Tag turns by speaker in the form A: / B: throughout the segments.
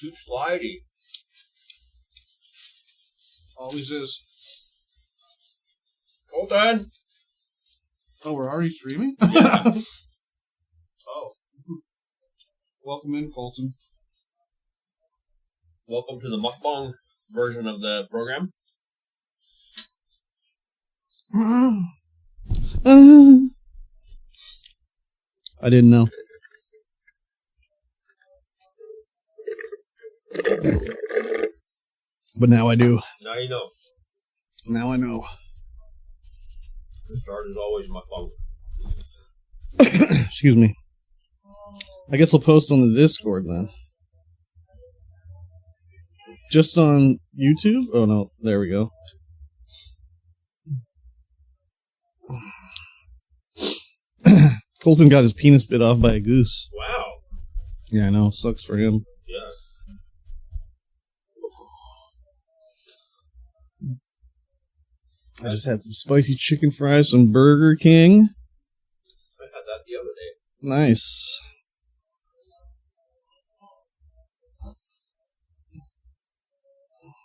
A: Too slidey.
B: Always is.
A: Colton!
B: Oh, we're already streaming?
A: Yeah.
B: Oh. Welcome in, Colton.
A: Welcome to the mukbang version of the program.
B: I didn't know. But now I do.
A: Now you know.
B: Now I know.
A: The start is always mukbang.
B: Excuse me. I guess I'll post on the Discord then. Just on YouTube? Oh no, there we go. Colton got his penis bit off by a goose.
A: Wow.
B: Yeah, I know. Sucks for him.
A: Yeah.
B: I just had some spicy chicken fries from Burger King.
A: I had that the other day.
B: Nice.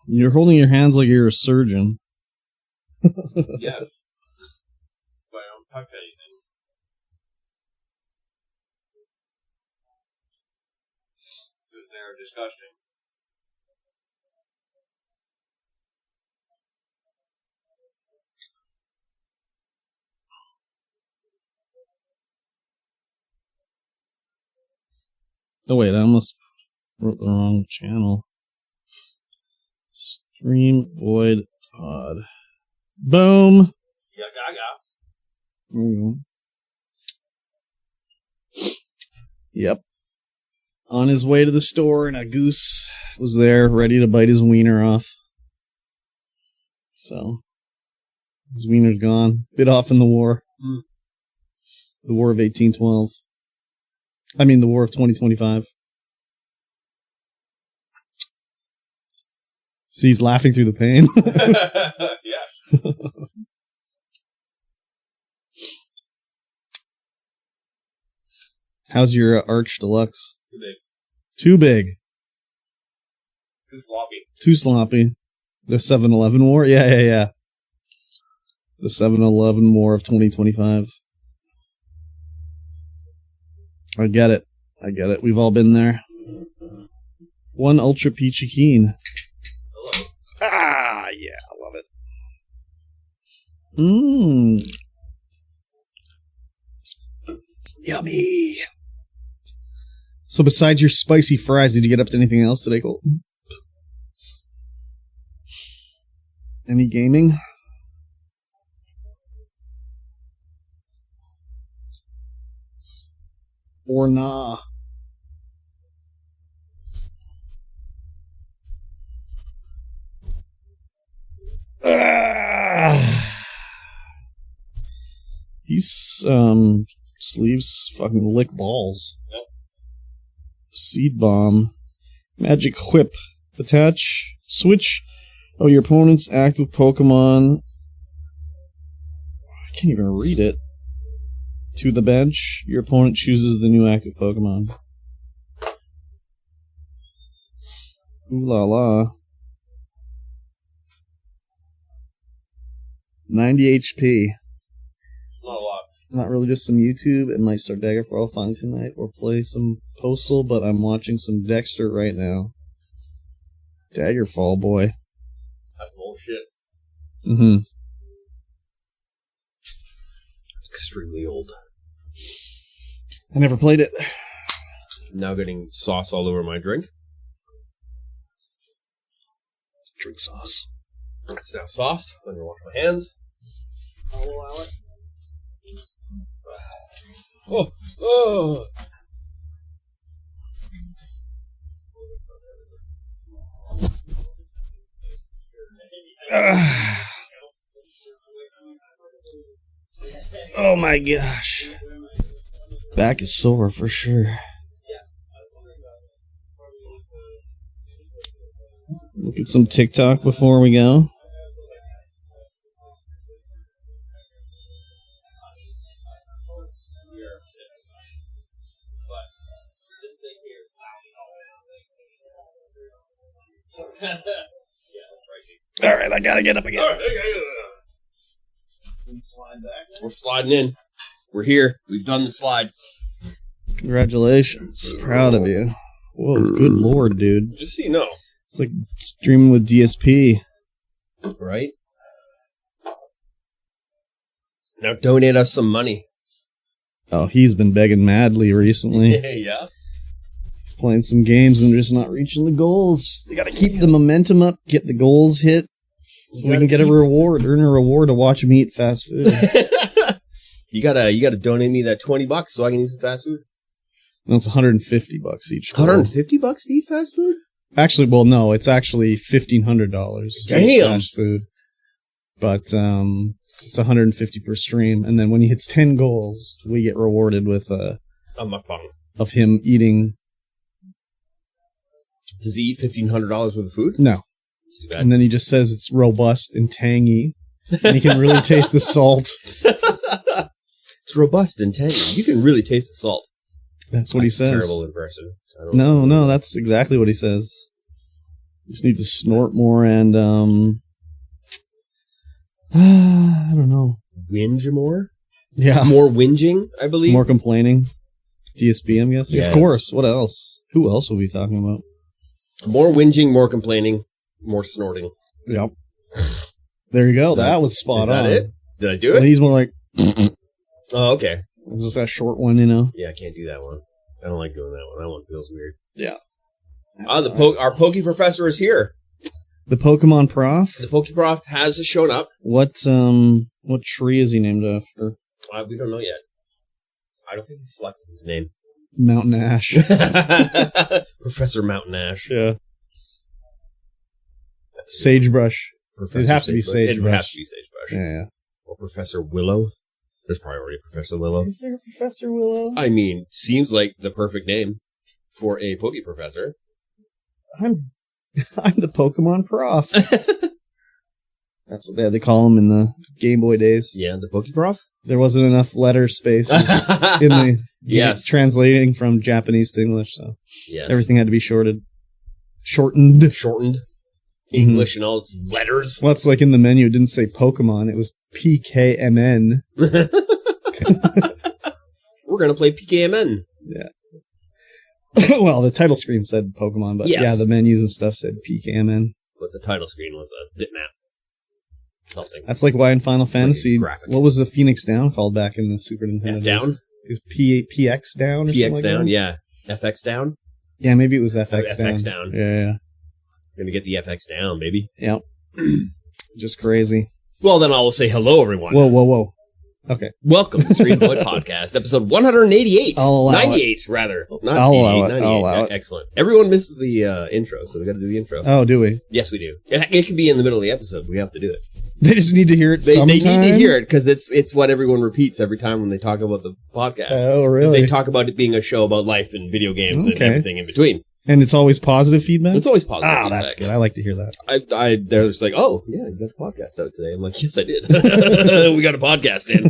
B: You're holding your hands like you're a surgeon.
A: Yes. But I don't touch anything. Because they're disgusting.
B: Oh wait, I almost wrote the wrong channel. StreamVoid Pod. Boom!
A: Yeah, gaga.
B: There we go. Yep. On his way to the store, and a goose was there, ready to bite his wiener off. So, his wiener's gone. Bit off in the war.
A: Mm.
B: The War of 1812. I mean, the War of 2025. See, he's laughing through the pain.
A: Yeah.
B: How's your Arch Deluxe?
A: Too big.
B: Too big.
A: Too sloppy.
B: Too sloppy. The 7-Eleven War? Yeah. The 7-Eleven War of 2025. I get it. We've all been there. One Ultra Peachy Keen.
A: Hello.
B: Ah, yeah, I love it. Mmm. Yummy. So besides your spicy fries, did you get up to anything else today, Colton? Any gaming? Or nah? These sleeves fucking lick balls.
A: Yep.
B: Seed bomb. Magic whip. Attach. Switch. Oh, your opponent's active Pokemon. I can't even read it. To the bench. Your opponent chooses the new active Pokemon. Ooh la la. 90 HP.
A: Not a lot.
B: Not really, just some YouTube, and might start Daggerfall fine tonight, or play some Postal, but I'm watching some Dexter right now. Daggerfall, boy.
A: That's some old shit.
B: Mm-hmm.
A: It's extremely old.
B: I never played it.
A: Now getting sauce all over my drink.
B: Drink sauce.
A: It's now sauced. Let me wash my hands.
B: I'll allow it.
A: Oh!
B: Oh my gosh. Back is sore for sure. Look at some TikTok before we go.
A: Yeah,
B: All right, I gotta get up again.
A: All right. We're sliding in. We're here. We've done the slide.
B: Congratulations. Proud of you. Whoa, good lord, dude.
A: Just so you know.
B: It's like streaming with DSP.
A: Right? Now donate us some money.
B: Oh, he's been begging madly recently.
A: Yeah.
B: He's playing some games and just not reaching the goals. They gotta keep the momentum up, get the goals hit, so we can get a reward, earn a reward to watch him eat fast food.
A: You gotta donate me that $20 so I can eat some fast food.
B: No, it's $150 each. goal.
A: $150 to eat fast food?
B: Actually, well, no, it's actually $1,500.
A: Damn.
B: Fast food. But it's $150 per stream, and then when he hits 10 goals, we get rewarded with
A: A mukbang.
B: of him eating.
A: Does he eat $1,500 worth of food?
B: No,
A: That's too bad.
B: and then he just says it's robust and tangy, and he can really taste the salt.
A: It's robust and tangy. You can really taste the salt.
B: That's what he says.
A: Terrible in person. I don't know.
B: No, that's exactly what he says. Just need to snort more and I don't know.
A: Whinge more?
B: Yeah,
A: More whinging, I believe.
B: more complaining. DSP, I'm guessing.
A: Yes.
B: Of course. What else? Who else will we be talking about?
A: More whinging, more complaining, more snorting.
B: Yep. There you go. That was spot
A: Is
B: on.
A: that it? Did I do
B: But
A: it?
B: he's more like,
A: Oh, okay.
B: it's just that short one, you know?
A: Yeah, I can't do that one. I don't like doing that one. That one feels weird.
B: Yeah.
A: Our Poke Professor is here.
B: The Pokemon Prof?
A: The Poke Prof has shown up.
B: What tree is he named after?
A: We don't know yet. I don't think he's selected his name.
B: Mountain Ash.
A: Professor Mountain Ash.
B: Yeah. Sagebrush.
A: Professor
B: It'd have to be
A: Sagebrush. It would have
B: Sagebrush.
A: to be Sagebrush.
B: Yeah.
A: Or Professor Willow. There's probably already a Professor Willow.
B: Is there a Professor Willow?
A: I mean, seems like the perfect name for a Poke Professor.
B: I'm the Pokemon Prof. That's what they call him in the Game Boy days.
A: Yeah, the Poke Prof?
B: There wasn't enough letter spaces in the
A: Yes.
B: translating from Japanese to English, so
A: Yes.
B: everything had to be shortened.
A: Shortened. English and all its letters.
B: Well, it's like in the menu, it didn't say Pokemon, it was PKMN.
A: We're going to play PKMN.
B: Yeah. Well, the title screen said Pokemon, but
A: Yes.
B: yeah, the menus and stuff said PKMN.
A: But the title screen was a bitmap. Something.
B: That's like why in Final Fantasy,
A: graphic.
B: what was the Phoenix Down called back in the Super Nintendo?
A: F
B: days?
A: down?
B: It was PX Down or something
A: PX
B: like
A: down,
B: that?
A: yeah. FX down?
B: Yeah, maybe it was FX Down.
A: FX down.
B: Yeah.
A: Gonna get the FX down, baby.
B: Yep. Just crazy.
A: Well, then I'll say hello, everyone.
B: Whoa. Okay.
A: Welcome to StreamVoid Podcast, episode 188.
B: I'll allow
A: 98, rather. Not
B: I'll
A: 88,
B: allow it.
A: 98.
B: I'll allow it.
A: Excellent. Everyone misses the intro, so we got to do the intro.
B: Oh, do we?
A: Yes, we do. It can be in the middle of the episode. We have to do it.
B: They just need to hear it
A: They
B: sometime?
A: need to hear it because it's what everyone repeats every time when they talk about the podcast.
B: Oh, really?
A: They talk about it being a show about life and video games and
B: Okay.
A: everything in between.
B: And it's always positive feedback?
A: It's always positive.
B: Ah,
A: feedback.
B: that's good. I like to hear that.
A: They're just like, oh, yeah, you got the podcast out today. I'm like, yes, I did. We got a podcast in.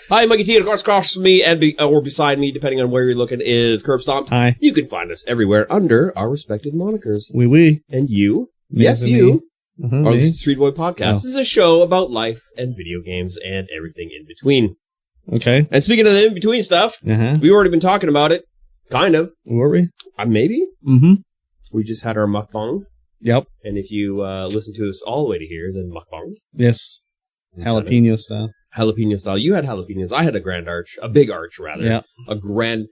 A: Hi, MikeyT, of course, across from me or beside me, depending on where you're looking, is KurbStomped.
B: Hi.
A: You can find us everywhere under our respected monikers.
B: Oui.
A: And you,
B: Me,
A: yes,
B: me.
A: you,
B: Uh-huh,
A: are the
B: me.
A: StreamVoid Podcast.
B: Oh.
A: This is a show about life and video games and everything in between.
B: Okay.
A: And speaking of the in-between stuff,
B: Uh-huh.
A: we've already been talking about it. Kind of.
B: Were we?
A: Maybe.
B: Mm-hmm.
A: We just had our mukbang.
B: Yep.
A: And if you listen to us all the way to here, then mukbang.
B: Yes. Jalapeno style.
A: Jalapeno style. You had jalapenos. I had a grand arch. A big arch, rather.
B: Yeah.
A: A grande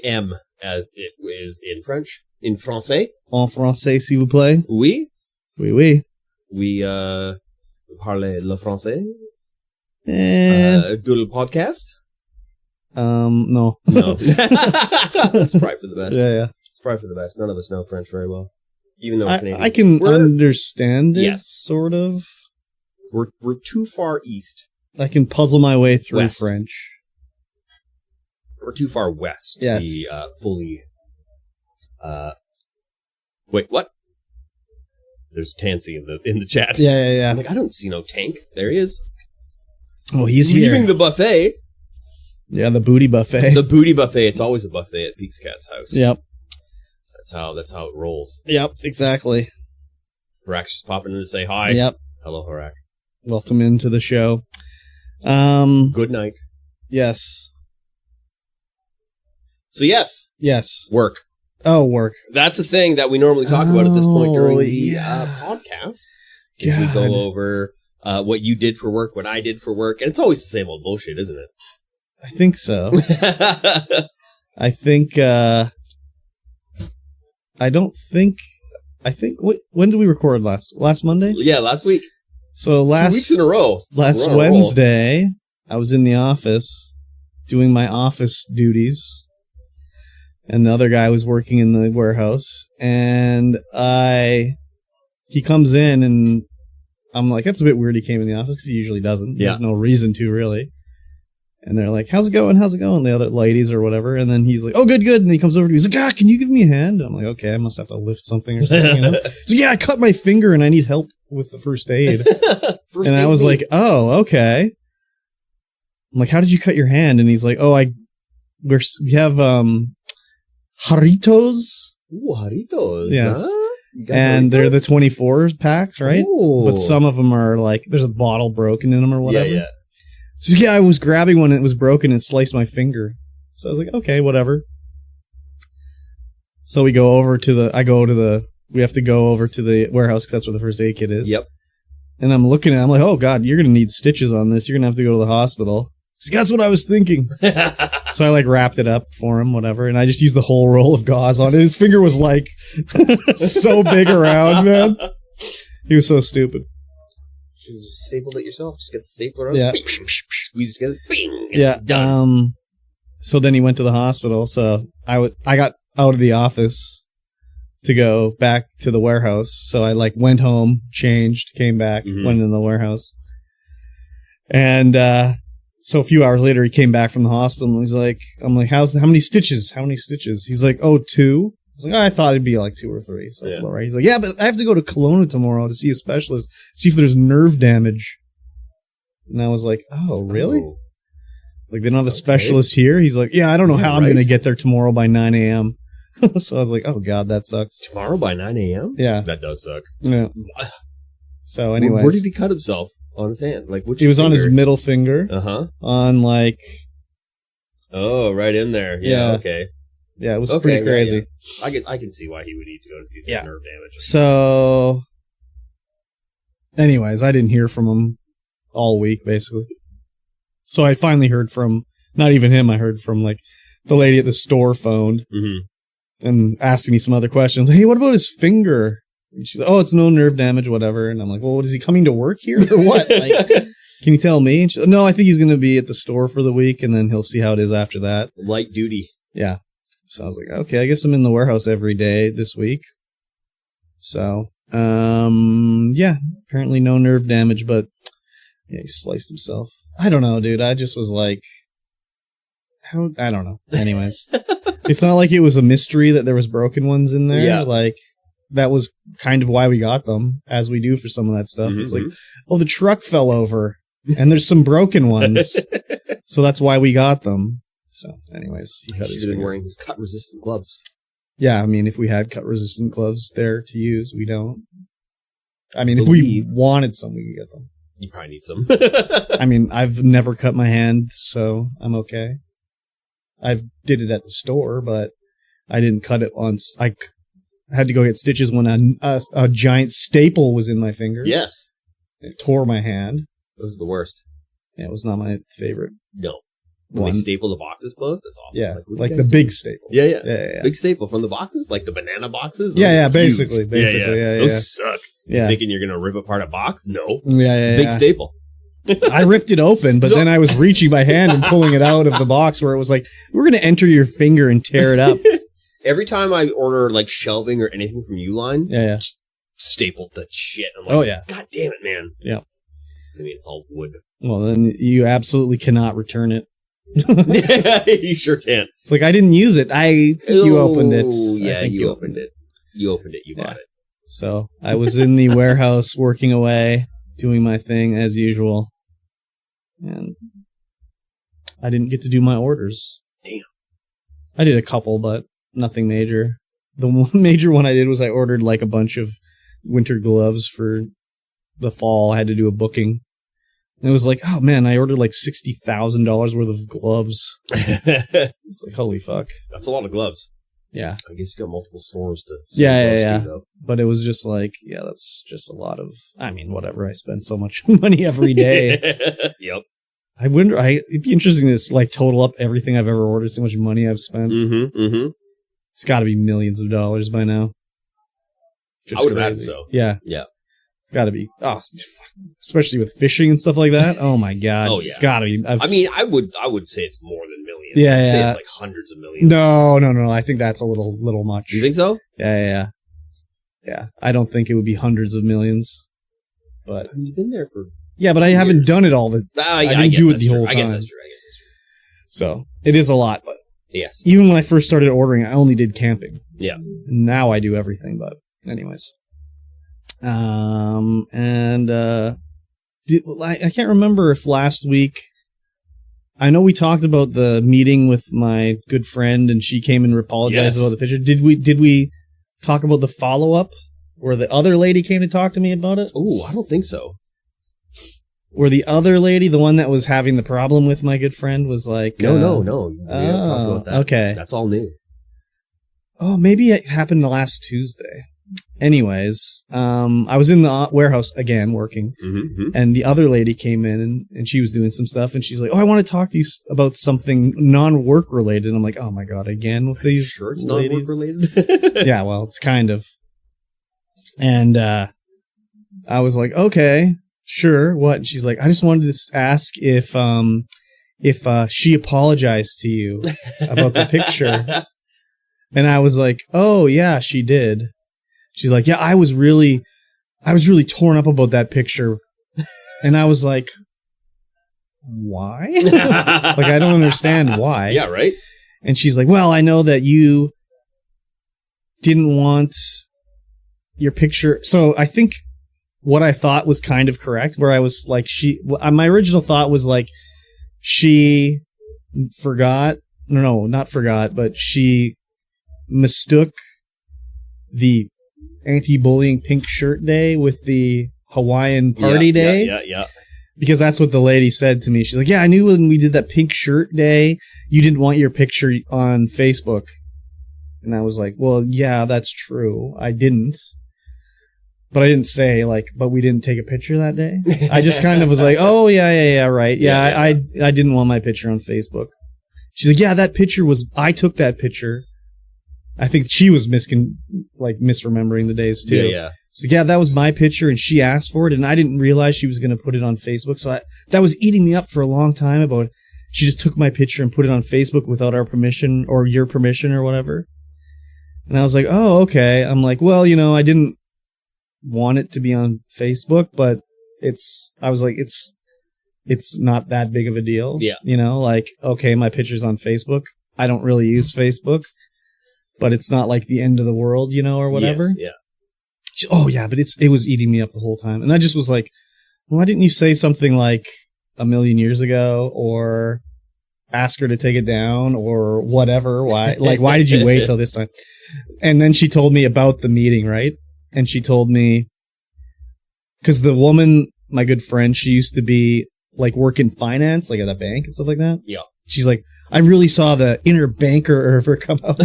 A: M, as it is in French. In français.
B: En français, s'il vous plaît.
A: Oui.
B: Oui.
A: We parle le français. Do le podcast.
B: No.
A: No. It's probably for the best.
B: Yeah.
A: It's probably for the best. None of us know French very well. Even though we're Canadian.
B: I can
A: We're-
B: understand it,
A: Yes.
B: sort of.
A: We're too far east.
B: I can puzzle my way through
A: West.
B: French.
A: We're too far west to
B: Yes.
A: be fully. Wait, what? There's Tansy in the chat.
B: Yeah.
A: I'm like, I don't see no tank. There he is.
B: Oh, he's
A: Leaving
B: here.
A: the buffet.
B: Yeah, the booty buffet.
A: The booty buffet. It's always a buffet at Pete's Cat's house.
B: Yep.
A: That's how it rolls.
B: Yep, exactly.
A: Harak's just popping in to say hi.
B: Yep.
A: Hello, Harak.
B: Welcome into the show.
A: Good night.
B: Yes.
A: So yes, work.
B: Oh, work.
A: That's a thing that we normally talk about at this point during the
B: yeah.
A: podcast. Is we go over what you did for work, what I did for work, and it's always the same old bullshit, isn't it?
B: I think so. I think. When did we record last Monday?
A: Yeah, last week.
B: So 2
A: weeks in a row.
B: Last Wednesday, I was in the office doing my office duties, and the other guy was working in the warehouse. And he comes in, and I'm like, "That's a bit weird." He came in the office because he usually doesn't.
A: Yeah.
B: There's no reason to really. And they're like, "How's it going? How's it going?" The other ladies or whatever. And then he's like, "Oh, good." And he comes over to me. He's like, "Can you give me a hand?" And I'm like, "Okay, I must have to lift something or something." You know? So yeah, I cut my finger and I need help with the first aid. And I was like, "Oh, okay." I'm like, "How did you cut your hand?" And he's like, "Oh, we have Jarritos."
A: Ooh, Jarritos.
B: Yes.
A: Huh?
B: And they're the 24 packs, right?
A: Ooh.
B: But some of them are like, there's a bottle broken in them or whatever.
A: Yeah.
B: So yeah, I was grabbing one and it was broken and sliced my finger. So I was like, okay, whatever. So we have to go over to the warehouse because that's where the first aid kit is.
A: Yep.
B: And I'm looking at it, I'm like, oh God, you're going to need stitches on this. You're going to have to go to the hospital. So that's what I was thinking. So I like wrapped it up for him, whatever. And I just used the whole roll of gauze on it. His finger was like so big around, man. He was so stupid.
A: You just stapled it yourself. Just get the stapler out.
B: Yeah.
A: Squeeze it together. Bing.
B: Yeah.
A: Done.
B: So then he went to the hospital. So I got out of the office to go back to the warehouse. So I like went home, changed, came back, went in the warehouse. And so a few hours later, he came back from the hospital and he's like, I'm like, how many stitches? How many stitches? He's like, oh, 2. I was like, I thought it'd be like 2 or 3. So that's about right. He's like, yeah, but I have to go to Kelowna tomorrow to see a specialist, see if there's nerve damage. And I was like, oh, really?
A: Oh.
B: Like, they don't have a specialist here? He's like, yeah, I don't know how I'm going to get there tomorrow by 9 a.m. So I was like, oh, God, that sucks.
A: Tomorrow by 9 a.m.?
B: Yeah.
A: That does suck.
B: Yeah. So anyways.
A: Where did he cut himself on his hand? Like, which
B: He was
A: finger?
B: on his middle finger.
A: Uh-huh.
B: On like...
A: Oh, right in there. Yeah. Okay.
B: Yeah, it was pretty crazy.
A: Yeah. I can see why he would need to go to see if there's nerve damage.
B: So, anyways, I didn't hear from him all week, basically. So I finally heard from, not even him, I heard from like the lady at the store phoned and asking me some other questions. Hey, what about his finger? And she's like, oh, it's no nerve damage, whatever. And I'm like, well, is he coming to work here or what? Like, can you tell me? And she's like, no, I think he's going to be at the store for the week and then he'll see how it is after that.
A: Light duty.
B: Yeah. So I was like, okay, I guess I'm in the warehouse every day this week. So, yeah, apparently no nerve damage, but yeah, he sliced himself. I don't know, dude. I just was like, I don't know. Anyways, it's not like it was a mystery that there was broken ones in there.
A: Yeah.
B: Like, that was kind of why we got them, as we do for some of that stuff. It's like, oh, the truck fell over and there's some broken ones. So that's why we got them. So, anyways, he cut his
A: been
B: finger.
A: wearing his cut-resistant gloves.
B: Yeah, I mean, if we had cut-resistant gloves there to use, we don't. I mean, if we wanted some, we could get them.
A: You probably need some.
B: I mean, I've never cut my hand, so I'm okay. I did it at the store, but I didn't cut it once. I had to go get stitches when a giant staple was in my finger.
A: Yes.
B: It tore my hand.
A: Those are the worst.
B: Yeah, it was not my favorite.
A: No. When they staple the boxes closed, that's awful.
B: Yeah, like the big staple.
A: Yeah. Big staple from the boxes? Like the banana boxes?
B: Yeah, basically. Yeah.
A: Those suck. You're thinking you're going to rip apart a box? No.
B: Yeah.
A: Big staple.
B: I ripped it open, but then I was reaching my hand and pulling it out of the box where it was like, we're going to enter your finger and tear it up.
A: Every time I order like shelving or anything from Uline, stapled the shit. I'm like, God damn it, man.
B: Yeah.
A: I mean, it's all wood.
B: Well, then you absolutely cannot return it.
A: You sure can't.
B: It's like, I didn't use it. You opened it.
A: Yeah, you opened it. You opened it. You bought it.
B: So I was in the warehouse working away, doing my thing as usual. And I didn't get to do my orders.
A: Damn.
B: I did a couple, but nothing major. the one major one I did was I ordered like a bunch of winter gloves for the fall. I had to do a booking. And it was like, oh man, I ordered like $60,000 worth of gloves. It's like, holy fuck.
A: That's a lot of gloves.
B: Yeah.
A: I guess you got multiple stores to sell
B: yeah.
A: to, though.
B: But it was just like, yeah, that's just a lot of, I mean, whatever. I spend so much money every day.
A: Yep.
B: I wonder, it'd be interesting to like total up everything I've ever ordered, so much money I've spent. It's got to be millions of dollars by now.
A: Just I would imagine so.
B: Yeah.
A: Yeah.
B: It's got to be. Oh, especially with fishing and stuff like that. Oh my god.
A: Oh yeah.
B: It's got to be.
A: I mean, I would say it's more than millions.
B: Yeah,
A: I'd
B: yeah.
A: say it's like hundreds of millions.
B: No. I think that's a little much.
A: You think so?
B: Yeah. I don't think it would be hundreds of millions. But
A: I mean, you've been there for.
B: Yeah, but I haven't done it all the.
A: I
B: didn't do it the whole time.
A: I guess that's true.
B: So it is a lot, but
A: yes.
B: Even when I first started ordering, I only did camping.
A: Yeah.
B: Now I do everything, but anyways. I can't remember if last week. I know we talked about the meeting with my good friend, and she came and apologized about the picture. Did we talk about the follow up, where the other lady came to talk to me about it?
A: Oh, I don't think so.
B: Where the other lady, the one that was having the problem with my good friend, was like,
A: no. We don't talk about that.
B: Okay,
A: that's all new.
B: Oh, maybe it happened last Tuesday. Anyways, I was in the warehouse again working, and the other lady came in and she was doing some stuff, and she's like, "Oh, I want to talk to you about something non-work related." And I'm like, "Oh my god, again with these
A: sure it's
B: ladies?
A: Non-work related?"
B: Yeah, well, it's kind of. And I was like, "Okay, sure. What?" And she's like, "I just wanted to ask if she apologized to you about the picture." And I was like, "Oh yeah, she did." She's like, "Yeah, I was really torn up about that picture." And I was like, "Why?" Like, I don't understand why.
A: Yeah, right?
B: And she's like, "Well, I know that you didn't want your picture." So I think what I thought was kind of correct, where I was like, my original thought was like, she forgot. No, not forgot, but she mistook the anti-bullying pink shirt day with the Hawaiian party day.
A: Yeah.
B: Because that's what the lady said to me. She's like, "Yeah, I knew when we did that pink shirt day, you didn't want your picture on Facebook." And I was like, "Well, yeah, that's true. I didn't." But I didn't say like, "But we didn't take a picture that day." I just kind of was like, "Oh, yeah, right. Yeah, I didn't want my picture on Facebook." She's like, "Yeah, that picture I took that picture." I think she was misremembering the days too.
A: Yeah.
B: So yeah, that was my picture, and she asked for it, and I didn't realize she was going to put it on Facebook. So that was eating me up for a long time. About she just took my picture and put it on Facebook without our permission or your permission or whatever. And I was like, "Oh, okay." I'm like, "Well, I didn't want it to be on Facebook, but it's not that big of a deal."
A: Yeah.
B: Like, okay, my picture's on Facebook. I don't really use Facebook. But it's not like the end of the world, or whatever.
A: Yes, yeah.
B: Oh yeah, but it was eating me up the whole time. And I just was like, why didn't you say something like a million years ago, or ask her to take it down, or whatever? Why did you wait till this time? And then she told me about the meeting, right? And she told me, because the woman, my good friend, she used to be like work in finance, like at a bank and stuff like that.
A: Yeah.
B: She's like, "I really saw the inner banker of her come out."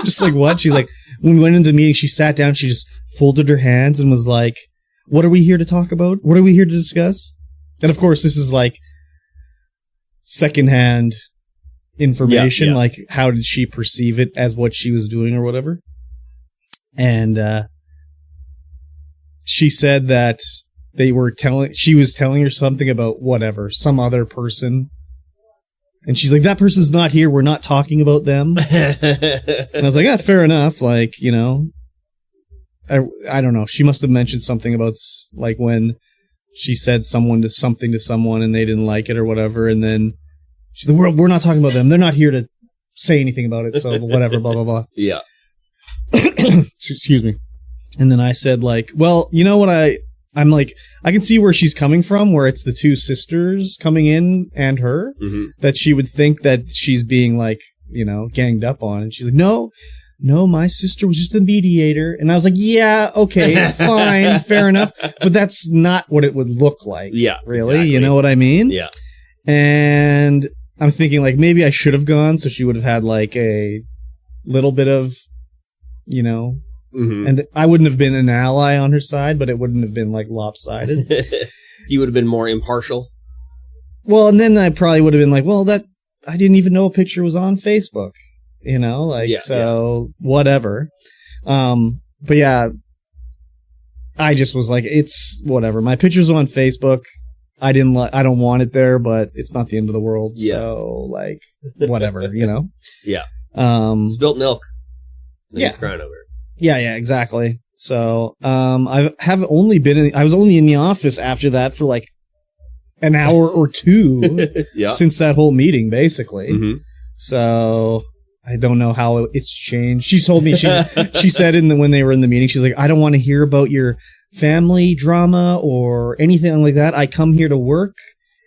B: Just like, what? She's like, when we went into the meeting, she sat down, she just folded her hands and was like, "What are we here to talk about? What are we here to discuss?" And of course, this is like secondhand information.
A: Yeah.
B: Like, how did she perceive it as what she was doing or whatever? And she said that she was telling her something about whatever, some other person. And she's like, "That person's not here. We're not talking about them." And I was like, "Yeah, fair enough." Like, I don't know. She must have mentioned something about like when she said something to someone and they didn't like it or whatever. And then she's like, we're not talking about them. They're not here to say anything about it. So whatever, blah, blah, blah.
A: Yeah.
B: Excuse me. And then I said like, "Well, you know what I'm like, I can see where she's coming from, where it's the two sisters coming in and her, that she would think that she's being like, ganged up on." And she's like, "No, no, my sister was just the mediator. And I was like, yeah, okay, fine, fair enough. But that's not what it would look like.
A: Yeah.
B: Really?
A: Exactly.
B: You know what I mean?
A: Yeah.
B: And I'm thinking like maybe I should have gone so she would have had like a little bit of, you know, and I wouldn't have been an ally on her side, but it wouldn't have been like lopsided.
A: You would have been more impartial.
B: Well, and then I probably would have been like, well, that I didn't even know a picture was on Facebook, you know, like, whatever. But yeah, I just was like, it's whatever. My picture's on Facebook. I don't want it there, but it's not the end of the world. Yeah. So like, whatever, you know?
A: Yeah.
B: Spilt
A: milk.
B: Yeah.
A: He's crying over it.
B: Yeah, exactly. So, I was only in the office after that for like an hour or two since that whole meeting, basically. Mm-hmm. So I don't know how it's changed. She told me, she said when they were in the meeting, she's like, I don't want to hear about your family drama or anything like that. I come here to work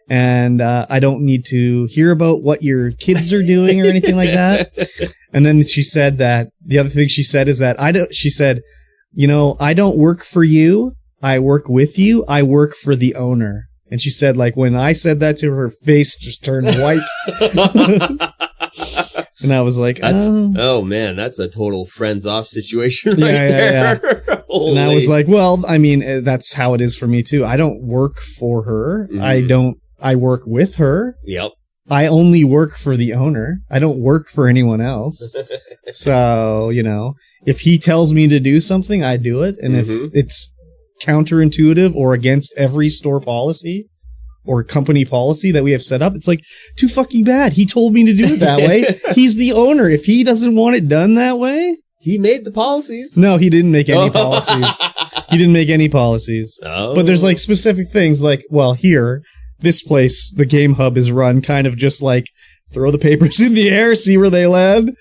B: and I don't need to hear about what your kids are doing or anything like that. And then she said that the other thing she said is that she said, you know, I don't work for you. I work with you. I work for the owner. And she said, like, when I said that to her, her face just turned white. And I was like,
A: oh man, that's a total friends off situation right there.
B: Yeah. And I was like, well, I mean, that's how it is for me too. I don't work for her. I work with her.
A: Yep.
B: I only work for the owner. I don't work for anyone else. So, you know, if he tells me to do something, I do it. And if it's counterintuitive or against every store policy or company policy that we have set up, it's like too fucking bad. He told me to do it that way. He's the owner. If he doesn't want it done that way,
A: he made the policies.
B: No, he didn't make any policies. He didn't make any policies. Oh. But there's like specific things like, well, here, this place, the game hub is run kind of just like throw the papers in the air, see where they land.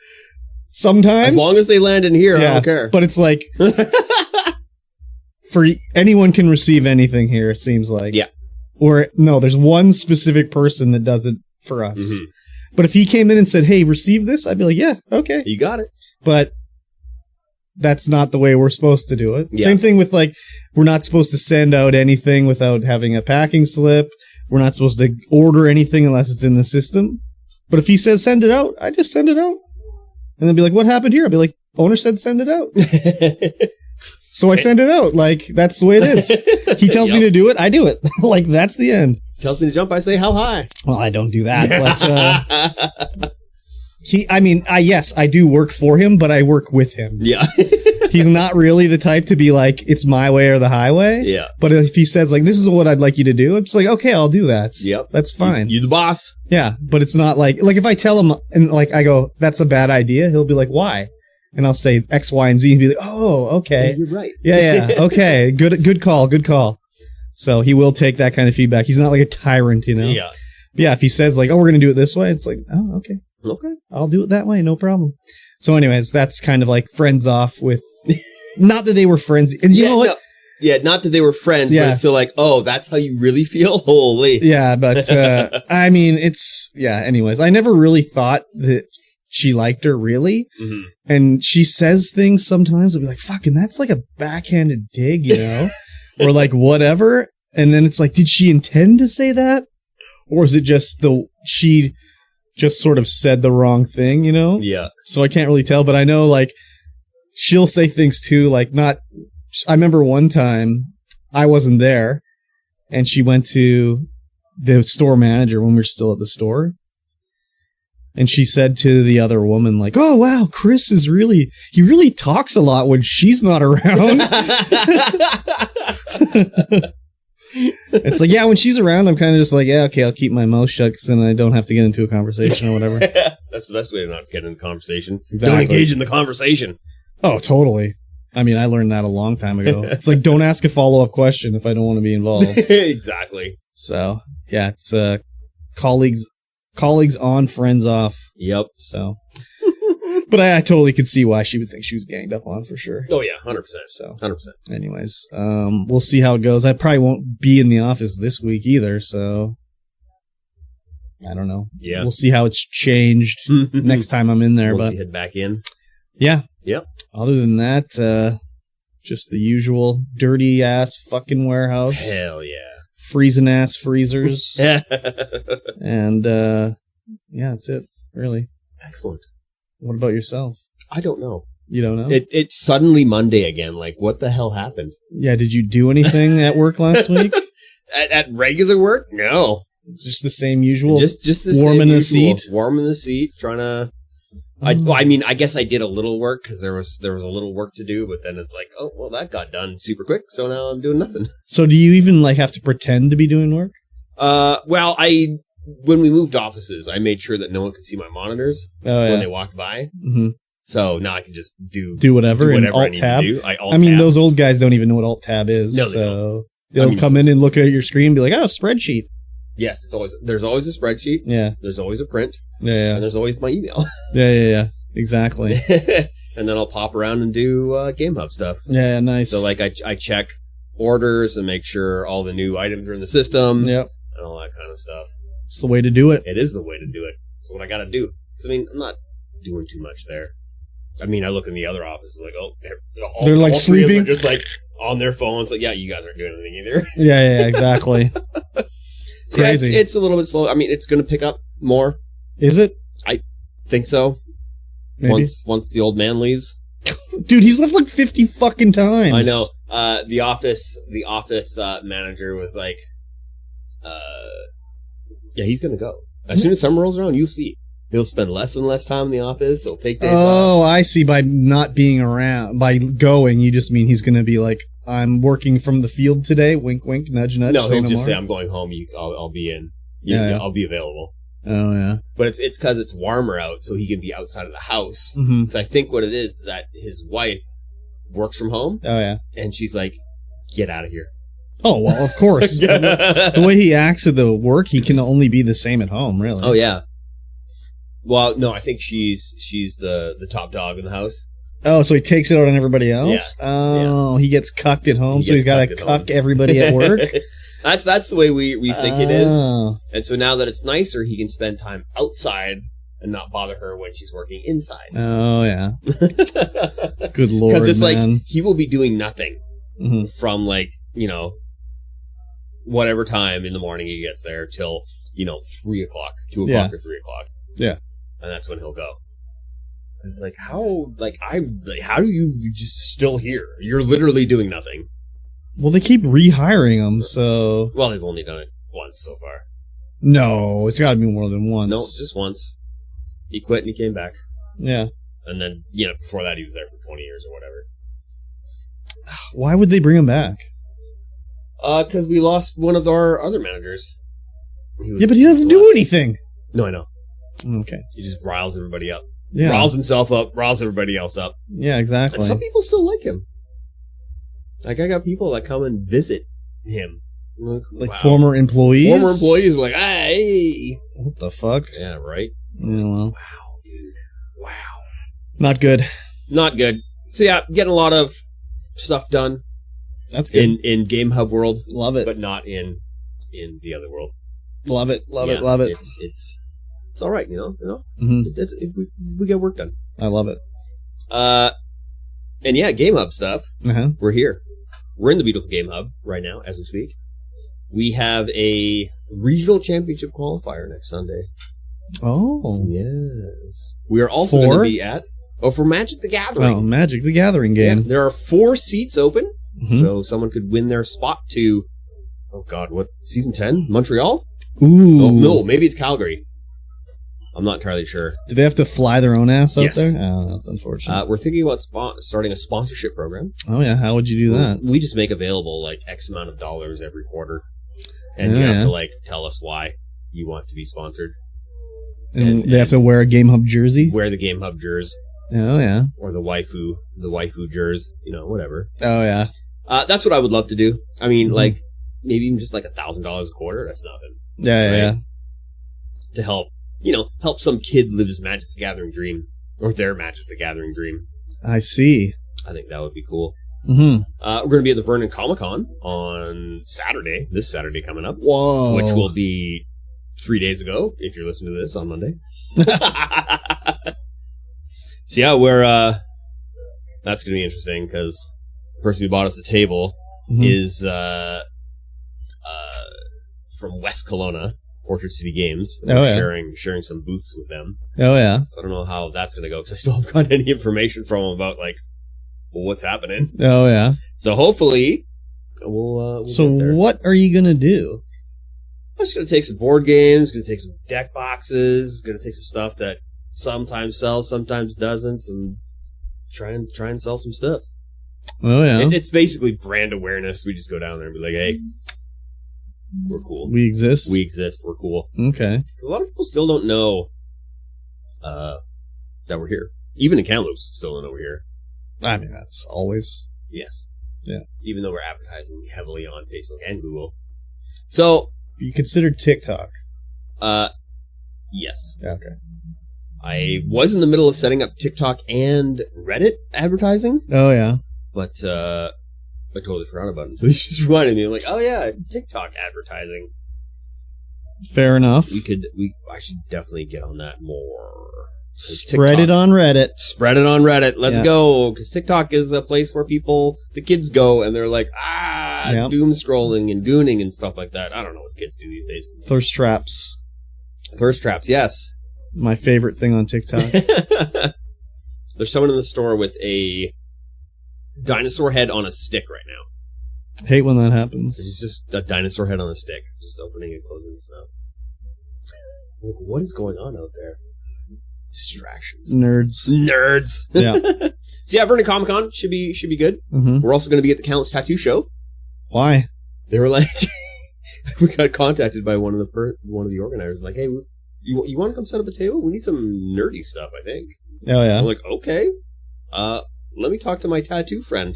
B: Sometimes.
A: As long as they land in here, I don't care.
B: But it's like, for anyone can receive anything here, it seems like.
A: Yeah.
B: Or, no, there's one specific person that does it for us. Mm-hmm. But if he came in and said, hey, receive this, I'd be like, yeah, okay.
A: You got it.
B: But that's not the way we're supposed to do it. Yeah. Same thing with, like, we're not supposed to send out anything without having a packing slip. We're not supposed to order anything unless it's in the system. But if he says send it out, I just send it out. And then be like, what happened here? I'll be like, owner said send it out. So I send it out. Like, that's the way it is. He tells me to do it, I do it. Like, that's the end.
A: Tells me to jump, I say how high.
B: Well, I don't do that. But, yes, I do work for him, but I work with him.
A: Yeah.
B: He's not really the type to be like, it's my way or the highway.
A: Yeah.
B: But if he says, like, this is what I'd like you to do, it's like, okay, I'll do that.
A: Yep.
B: That's fine.
A: You the boss.
B: Yeah. But it's not like if I tell him and like I go, that's a bad idea, he'll be like, why? And I'll say X, Y, and Z and be like, oh, okay.
A: Yeah, you're right.
B: Yeah. Okay. Good call. So he will take that kind of feedback. He's not like a tyrant, you know?
A: Yeah.
B: But yeah. If he says like, oh, we're going to do it this way, it's like, oh, okay.
A: Okay.
B: I'll do it that way. No problem. So anyways, that's kind of like friends off with, not that they were friends. And you know what?
A: No. Yeah, not that they were friends, but it's still like, oh, that's how you really feel? Holy.
B: Yeah, but I mean, anyways, I never really thought that she liked her, really. Mm-hmm. And she says things sometimes, I'll be like, fucking, that's like a backhanded dig, you know? Or like whatever. And then it's like, did she intend to say that? Or is it just she just sort of said the wrong thing, you know?
A: Yeah.
B: So I can't really tell, but I know like she'll say things too, like I remember one time I wasn't there and she went to the store manager when we were still at the store. And she said to the other woman, like, oh, wow, Chris he really talks a lot when she's not around. It's like, yeah, when she's around, I'm kind of just like, yeah, okay, I'll keep my mouth shut because then I don't have to get into a conversation or whatever.
A: That's the best way to not get in the conversation.
B: Exactly.
A: Don't engage in the conversation.
B: Oh, totally. I mean, I learned that a long time ago. It's like, don't ask a follow-up question if I don't want to be involved.
A: Exactly.
B: So, yeah, it's colleagues on, friends off.
A: Yep.
B: So, but I totally could see why she would think she was ganged up on for sure.
A: Oh yeah, 100%.
B: So
A: 100%.
B: Anyways, we'll see how it goes. I probably won't be in the office this week either, so I don't know.
A: Yeah,
B: we'll see how it's changed next time I'm in there.
A: Once
B: but
A: you head back in.
B: Yeah.
A: Yep.
B: Other than that, just the usual dirty ass fucking warehouse.
A: Hell yeah.
B: Freezing ass freezers.
A: Yeah.
B: And yeah, that's it, really.
A: Excellent.
B: What about yourself?
A: I don't know.
B: You don't know?
A: It's suddenly Monday again. Like, what the hell happened?
B: Yeah, did you do anything at work last week?
A: At regular work? No.
B: It's just the same usual.
A: Just the
B: warm
A: same
B: in the
A: usual.
B: seat.
A: Warm in the seat. Trying to. I mean, I guess I did a little work because there was a little work to do, but then it's like, oh well, that got done super quick, so now I'm doing nothing.
B: So do you even like have to pretend to be doing work?
A: Well, when we moved offices, I made sure that no one could see my monitors when they walked by.
B: Mm-hmm.
A: So now I can just do
B: whatever and alt tab. I mean, those old guys don't even know what alt tab is.
A: No,
B: so they'll come in and look at your screen and be like, "Oh, spreadsheet."
A: Yes, there's always a spreadsheet.
B: Yeah.
A: There's always a print.
B: Yeah.
A: And there's always my email.
B: Yeah. Exactly.
A: And then I'll pop around and do Game Hub stuff.
B: Yeah, nice.
A: So like I check orders and make sure all the new items are in the system.
B: Yep.
A: And all that kind of stuff.
B: It's the way to do it.
A: It is the way to do it. It's what I got to do. I mean, I'm not doing too much there. I mean, I look in the other office and like, oh,
B: they're like
A: all
B: sleeping,
A: just like on their phones. Like, yeah, you guys aren't doing anything either.
B: Yeah, exactly.
A: Crazy. Yeah, it's a little bit slow. I mean, it's going to pick up more.
B: Is it?
A: I think so.
B: Maybe.
A: Once the old man leaves.
B: Dude, he's left like 50 fucking times.
A: I know. The office manager was like, yeah, he's going to go. As soon as summer rolls around, you'll see. He'll spend less and less time in the office. He'll take days off.
B: Oh, I see. By not being around, by going, you just mean he's going to be like, I'm working from the field today. Wink, wink, nudge, nudge.
A: No, he'll just say, I'm going home. I'll be in. Yeah, I'll be available.
B: Oh, yeah.
A: But it's because it's warmer out, so he can be outside of the house.
B: Mm-hmm.
A: So I think what it is that his wife works from home.
B: Oh, yeah.
A: And she's like, get out of here.
B: Oh, well, of course. The way he acts at the work, he can only be the same at home, really.
A: Oh, yeah. Well, no, I think she's the top dog in the house.
B: Oh, so he takes it out on everybody else?
A: Yeah.
B: Oh, he gets cucked at home, so he's got to cuck everybody at work?
A: That's the way we think it is. And so now that it's nicer, he can spend time outside and not bother her when she's working inside.
B: Oh, yeah. Good Lord,
A: because it's
B: man.
A: like, he will be doing nothing from like, whatever time in the morning he gets there till, 3 o'clock, 2 o'clock or 3 o'clock.
B: Yeah.
A: And that's when he'll go. It's like, how do you just still here? You're literally doing nothing.
B: Well, they keep rehiring him, so...
A: Well, they've only done it once so far.
B: No, it's got to be more than once.
A: No, just once. He quit and he came back.
B: Yeah.
A: And then, before that he was there for 20 years or whatever.
B: Why would they bring him back?
A: Because we lost one of our other managers.
B: Yeah, but he doesn't do anything.
A: No, I know.
B: Okay.
A: He just riles everybody up.
B: Yeah.
A: Riles himself up, riles everybody else up.
B: Yeah, exactly.
A: And some people still like him. Like, I got people that come and visit him.
B: Like former employees?
A: Former employees are like, hey.
B: What the fuck?
A: Yeah, right?
B: Yeah, well.
A: Wow, dude. Wow.
B: Not good.
A: Not good. So, yeah, getting a lot of stuff done.
B: That's good.
A: In Game Hub world.
B: Love it.
A: But not in the other world.
B: Love it. Love it.
A: It's all right,
B: Mm-hmm.
A: We get work done.
B: I love it.
A: And yeah, Game Hub stuff.
B: Uh-huh.
A: We're here. We're in the beautiful Game Hub right now as we speak. We have a regional championship qualifier next Sunday.
B: Oh.
A: Yes. We are also going to be for Magic the Gathering.
B: Oh, Magic the Gathering game.
A: Yeah, there are 4 seats open,
B: mm-hmm.
A: so someone could win their spot to, oh God, what, Season 10? Montreal?
B: Ooh.
A: Oh, no, maybe it's Calgary. I'm not entirely sure.
B: Do they have to fly their own ass out
A: Yes.
B: there? Oh, that's unfortunate.
A: We're thinking about starting a sponsorship program.
B: Oh, yeah. How would you do that?
A: We just make available like X amount of dollars every quarter. And you have to like tell us why you want to be sponsored.
B: And they have to wear a Game Hub jersey?
A: Wear the Game Hub jersey.
B: Oh, yeah.
A: Or the waifu jersey, whatever.
B: Oh, yeah.
A: That's what I would love to do. I mean, like, maybe even just like $1,000 a quarter. That's nothing.
B: Yeah.
A: To help, help some kid live his Magic the Gathering dream. Or their Magic the Gathering dream.
B: I see.
A: I think that would be cool.
B: Mm-hmm.
A: We're going to be at the Vernon Comic-Con on Saturday. This Saturday coming up.
B: Whoa.
A: Which will be 3 days ago, if you're listening to this on Monday. So yeah, we're That's going to be interesting because the person who bought us a table is from West Kelowna, Orchard City Games. Sharing some booths with them.
B: Oh, yeah.
A: So I don't know how that's going to go because I still haven't got any information from them about, like, what's happening.
B: Oh, yeah.
A: So hopefully we'll
B: so
A: get there.
B: What are you going to do?
A: I'm just going to take some board games, going to take some deck boxes, going to take some stuff that sometimes sells, sometimes doesn't, and try and sell some stuff.
B: Oh, yeah.
A: It's basically brand awareness. We just go down there and be like, hey, we're cool.
B: We exist?
A: We exist. We're cool.
B: Okay.
A: Because a lot of people still don't know that we're here. Even in Kamloops, still don't know we're here.
B: I mean, that's always.
A: Yes.
B: Yeah.
A: Even though we're advertising heavily on Facebook and Google. So...
B: You consider TikTok?
A: Yes.
B: Okay.
A: I was in the middle of setting up TikTok and Reddit advertising.
B: Oh, yeah.
A: But I totally forgot about it. So you just reminded me, like, oh yeah, TikTok advertising.
B: Fair enough.
A: I should definitely get on that more.
B: Spread it on Reddit.
A: Spread it on Reddit. Let's go. Because TikTok is a place where the kids go and they're like, doom scrolling and gooning and stuff like that. I don't know what kids do these days.
B: Thirst traps.
A: Thirst traps, yes.
B: My favorite thing on TikTok.
A: There's someone in the store with a dinosaur head on a stick right now.
B: Hate when that happens.
A: It's just a dinosaur head on a stick, just opening and closing his mouth. What is going on out there? Distractions. Nerds.
B: Yeah.
A: So yeah, Vernon Comic Con should be good.
B: Mm-hmm.
A: We're also going to be at the Countless Tattoo Show.
B: Why?
A: They were like, we got contacted by one of the organizers. Like, hey, you want to come set up a table? We need some nerdy stuff, I think.
B: Oh yeah.
A: I'm like, okay. Let me talk to my tattoo friend.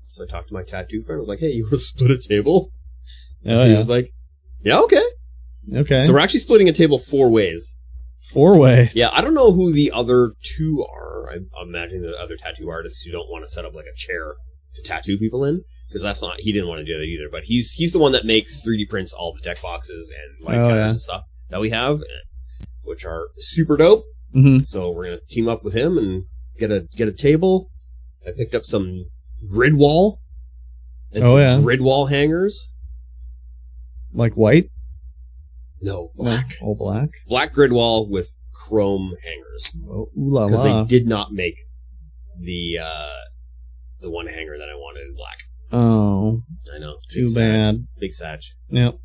A: So I talked to my tattoo friend. I was like, hey, you want to split a table? He was like, yeah, okay.
B: Okay.
A: So we're actually splitting a table 4 ways.
B: 4-way.
A: Yeah, I don't know who the other 2 are. I'm imagining the other tattoo artists who don't want to set up like a chair to tattoo people in, because he didn't want to do that either. But he's the one that makes 3D prints all the deck boxes and cutters and stuff that we have, which are super dope.
B: Mm-hmm.
A: So we're gonna team up with him and get a table. I picked up some grid wall and grid wall hangers.
B: Like white?
A: No, black.
B: Oh, black.
A: Black grid wall with chrome hangers.
B: Oh, ooh la la.
A: Because they did not make the one hanger that I wanted in black.
B: Oh.
A: I know.
B: Too bad.
A: Big satch.
B: Yep.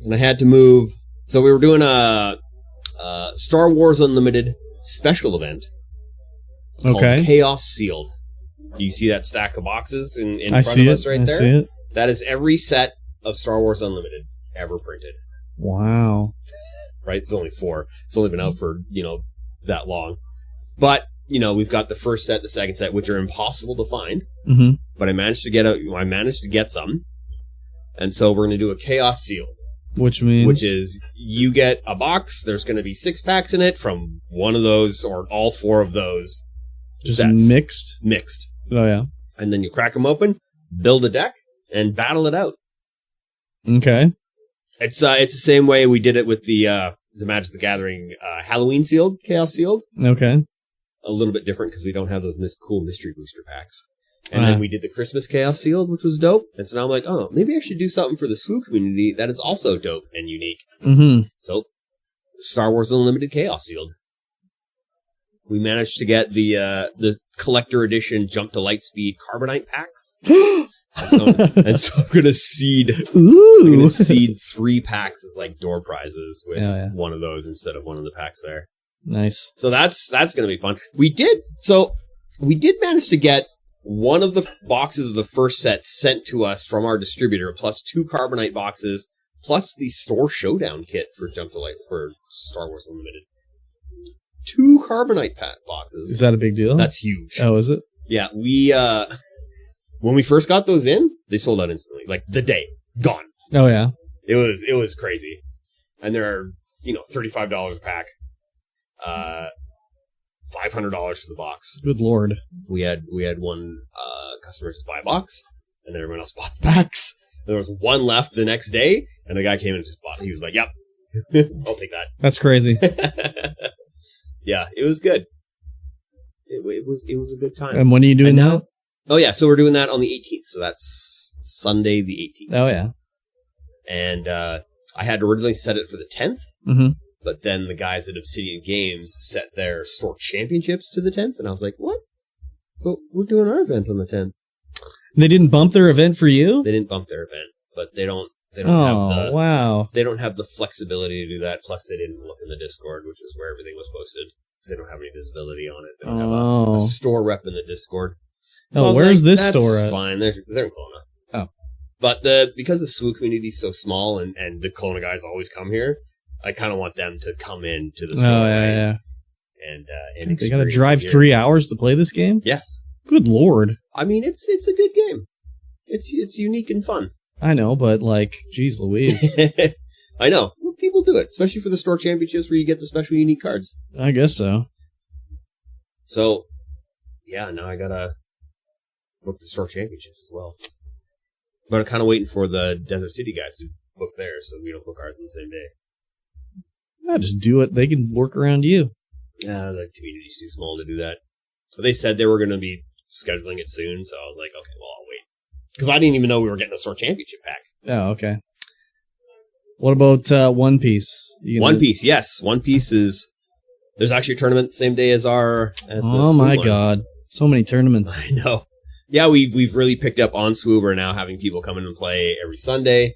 A: And I had to move. So we were doing a Star Wars Unlimited special event called Chaos Sealed. You see that stack of boxes in front of us right there?
B: I see it.
A: That is every set of Star Wars Unlimited ever printed.
B: Wow.
A: Right? It's only 4. It's only been out for, that long. But, we've got the first set, the second set, which are impossible to find.
B: Mm-hmm.
A: But I managed to get some. And so we're going to do a Chaos Sealed.
B: Which means?
A: Which is, you get a box, there's going to be 6 packs in it from one of those or all 4 of those
B: just
A: sets.
B: Mixed? Oh, yeah.
A: And then you crack them open, build a deck, and battle it out.
B: Okay.
A: It's the same way we did it with the Magic the Gathering Halloween sealed, Chaos Sealed.
B: Okay.
A: A little bit different because we don't have those cool mystery booster packs. And then we did the Christmas Chaos Sealed, which was dope. And so now I'm like, oh, maybe I should do something for the SWU community that is also dope and unique.
B: Mm-hmm.
A: So, Star Wars Unlimited Chaos Sealed. We managed to get the collector edition Jump to Lightspeed Carbonite packs. And so I'm gonna seed.
B: Ooh.
A: I'm gonna seed 3 packs as like door prizes with one of those instead of one of the packs there.
B: Nice.
A: So that's gonna be fun. We did manage to get one of the boxes of the first set sent to us from our distributor, plus 2 Carbonite boxes, plus the store showdown kit for for Star Wars Unlimited. 2 Carbonite boxes.
B: Is that a big deal?
A: That's huge.
B: Oh, is it?
A: Yeah, we when we first got those in, they sold out instantly. Like the day, gone.
B: Oh yeah,
A: it was crazy. And they're $35 a pack, $500 for the box.
B: Good lord. We
A: had one customer just buy a box, and then everyone else bought the packs. There was one left the next day, and the guy came and just bought it. He was like, "Yep, I'll take that."
B: That's crazy.
A: Yeah, it was good. it was a good time.
B: And when are you doing that?
A: Oh yeah, so we're doing that on the 18th. So that's Sunday the 18th.
B: Oh yeah.
A: And I had originally set it for the 10th, but then the guys at Obsidian Games set their store championships to the 10th, and I was like, what? But we're doing our event on the 10th.
B: They didn't bump their event for you?
A: They didn't bump their event, but they don't have
B: wow.
A: They don't have the flexibility to do that. Plus, they didn't look in the Discord, which is where everything was posted, because they don't have any visibility on it. They don't have a store rep in the Discord. So
B: where's this store at?
A: Fine, they're in Kelowna.
B: Oh.
A: But because the SWU community is so small and the Kelowna guys always come here, I kind of want them to come in to the store. Oh,
B: yeah.
A: And
B: they got to drive 3 hours to play this game?
A: Yes.
B: Good Lord.
A: I mean, it's a good game. It's unique and fun.
B: I know, but geez Louise.
A: I know. Well, people do it, especially for the store championships where you get the special unique cards.
B: I guess so.
A: So, yeah, now I gotta book the store championships as well. But I'm kind of waiting for the Desert City guys to book theirs, so we don't book ours on the same day.
B: Yeah, just do it. They can work around you.
A: Yeah, the community's too small to do that. But they said they were going to be scheduling it soon, so I was like, okay, well, I'll wait. Because I didn't even know we were getting the store championship pack.
B: Oh, okay. What about One Piece?
A: One Piece, yes. One Piece is... There's actually a tournament the same day as the
B: Oh my god. So many tournaments.
A: I know. Yeah, we've really picked up on SWU. We're now having people come in and play every Sunday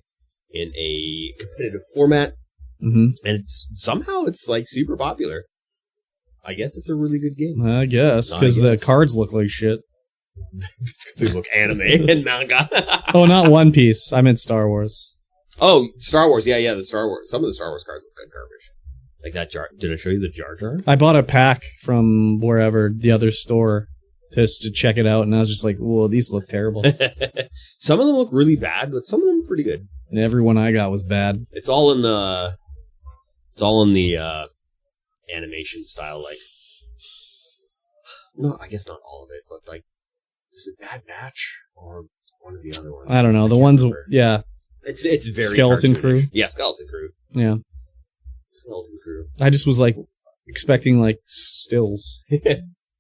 A: in a competitive format. And somehow it's super popular. I guess it's a really good game.
B: I guess, because the cards look like shit.
A: It's because they look anime and manga.
B: Oh, not One Piece. I meant Star Wars.
A: Oh, Star Wars. Yeah, the Star Wars. Some of the Star Wars cards look like garbage. Like that Jar. Did I show you the Jar Jar?
B: I bought a pack from wherever, the other store, just to check it out, and I was just like, whoa, these look terrible.
A: Some of them look really bad, but some of them are pretty good.
B: And every one I got was bad.
A: It's all in the animation style, no, I guess not all of it, but is it Bad Batch or one of the other ones?
B: I don't know. The ones, yeah.
A: It's very
B: Skeleton
A: cartoonish.
B: Crew.
A: Yeah, Skeleton Crew.
B: Yeah.
A: Skeleton Crew.
B: I just was expecting stills.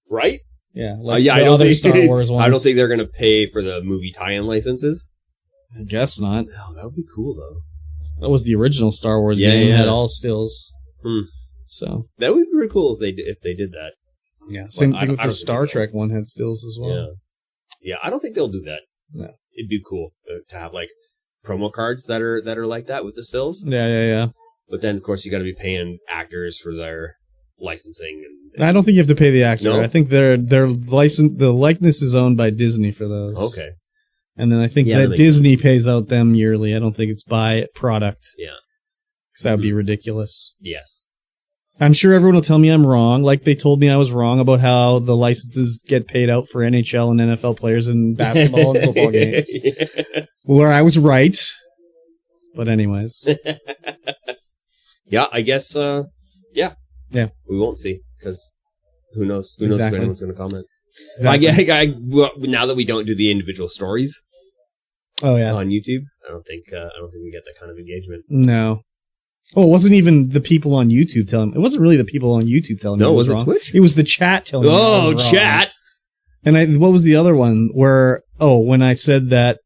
A: Right?
B: Yeah.
A: I don't think
B: Star Wars ones.
A: I don't think they're gonna pay for the movie tie-in licenses.
B: I guess not.
A: No, that would be cool though.
B: That was the original Star Wars game. It had all stills. So
A: that would be pretty cool if they did that.
B: Yeah. Same thing with the Star Trek one had stills as well.
A: Yeah. I don't think they'll do that.
B: No.
A: It'd be cool to have promo cards that are like that with the stills.
B: Yeah.
A: But then of course you got to be paying actors for their licensing. And
B: I don't think you have to pay the actor.
A: No?
B: I think their license, the likeness is owned by Disney for those.
A: Okay.
B: And then I think that Disney pays out them yearly. I don't think it's by product.
A: Yeah.
B: Because that would be ridiculous.
A: Yes.
B: I'm sure everyone will tell me I'm wrong. Like they told me I was wrong about how the licenses get paid out for NHL and NFL players in basketball and football games. Where I was right. But anyways.
A: Yeah, I guess,
B: Yeah.
A: We won't see, because who knows? Who
B: Exactly.
A: knows if anyone's going to comment. Exactly. Now that we don't do the individual stories
B: on
A: YouTube, I don't think we get that kind of engagement.
B: No. Oh, it wasn't even the people on YouTube telling me. It wasn't really the people on YouTube telling me I was wrong.
A: Twitch?
B: It was the chat telling me I was wrong.
A: Chat!
B: And what was the other one where, when I said that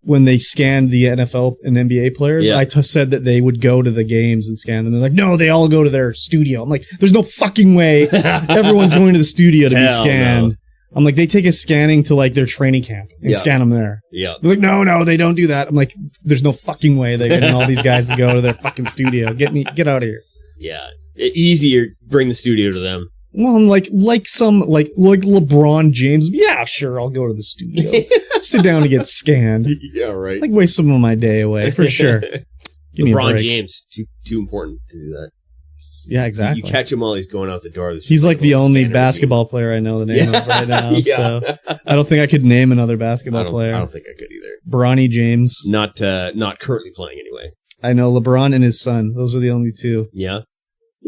B: when they scanned the NFL and NBA players, I said that they would go to the games and scan them. They're like, no, they all go to their studio. I'm like, there's no fucking way everyone's going to the studio to be scanned. No. I'm like, they take a scanning to their training camp and scan them there.
A: Yeah.
B: They're like, no, they don't do that. I'm like, there's no fucking way they're getting all these guys to go to their fucking studio. Get out of here.
A: Yeah. Easier, bring the studio to them.
B: Well, like LeBron James. Yeah, sure, I'll go to the studio. Sit down and get scanned.
A: Yeah, right.
B: Waste some of my day away, for sure. Give
A: LeBron James, too important to do that.
B: Yeah, exactly.
A: You catch him while he's going out the door.
B: He's the only basketball player I know the name of right now. So I don't think I could name another basketball player.
A: I don't think I could either.
B: Bronny James.
A: Not currently playing anyway.
B: I know LeBron and his son. Those are the only two.
A: Yeah.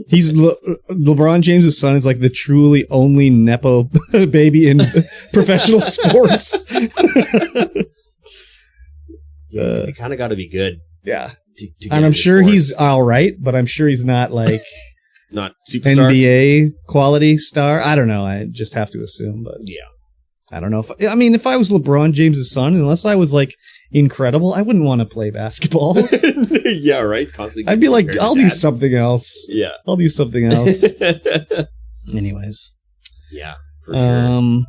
B: He's LeBron James' son is the truly only Nepo baby in professional sports.
A: You kind of got to be good.
B: Yeah.
A: To
B: and I'm sure he's all right, but I'm sure he's not
A: Not superstar.
B: NBA quality star. I don't know. I just have to assume, but
A: Yeah.
B: I don't know. If I was LeBron James' son, unless I was like incredible, I wouldn't want to play basketball.
A: Yeah, right. Constantly
B: I'd be like,
A: compared to
B: I'll do
A: dad.
B: something else.
A: Yeah.
B: I'll do something else. Anyways.
A: Yeah, for sure.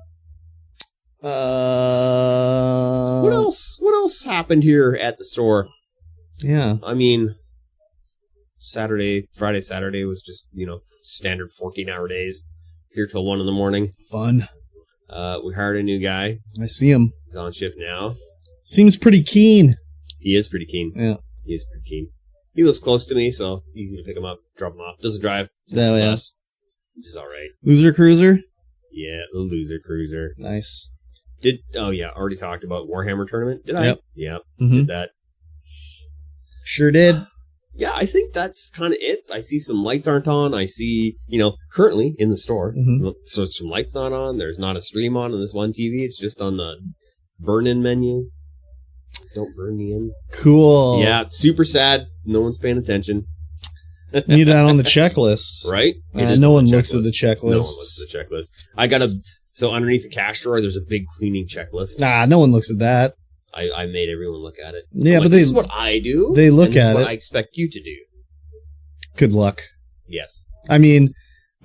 A: What else? What else happened here at the store?
B: Yeah.
A: I mean, Friday, Saturday was just, standard 14-hour days. Here till 1 a.m.
B: Fun.
A: We hired a new guy.
B: I see him.
A: He's on shift now.
B: Seems pretty keen.
A: He is pretty keen.
B: Yeah.
A: He is pretty keen. He lives close to me, so easy to pick him up, drop him off. Doesn't drive.
B: Oh, yeah.
A: Bus, which is all right.
B: Loser Cruiser?
A: Yeah, the loser cruiser.
B: Nice.
A: Already talked about Warhammer tournament. Did I?
B: Yep.
A: Yeah,
B: Mhm.
A: did that.
B: Sure did.
A: Yeah, I think that's kind of it. I see some lights aren't on. I see, currently in the store, so some lights not on. There's not a stream on this one TV. It's just on the burn-in menu. Don't burn me in.
B: Cool.
A: Yeah, super sad. No one's paying attention.
B: Need that on the checklist.
A: Right?
B: No one looks at the checklist.
A: No one looks at the checklist. So underneath the cash drawer, there's a big cleaning checklist.
B: Nah, no one looks at that.
A: I made everyone look at it.
B: Yeah, but
A: this is what I do.
B: They look
A: and this
B: at
A: is what
B: it.
A: I expect you to do.
B: Good luck.
A: Yes.
B: I mean,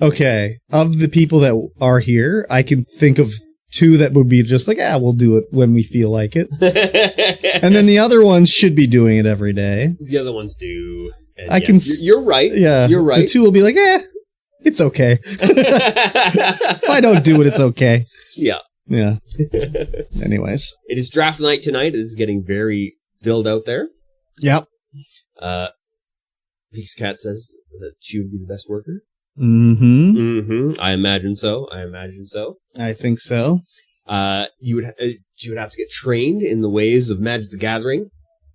B: okay, of the people that are here, I can think of 2 that would be just like, we'll do it when we feel like it. And then the other ones should be doing it every day.
A: The other ones do. And
B: I can
A: You're right.
B: Yeah.
A: You're right.
B: The 2 will be like, it's okay. If I don't do it, it's okay.
A: Yeah.
B: Yeah. Anyways.
A: It is draft night tonight. It is getting very filled out there.
B: Yep.
A: Peaks Cat says that she would be the best worker.
B: Mm-hmm.
A: Mm-hmm. I imagine so.
B: I think so.
A: You would have to get trained in the ways of Magic the Gathering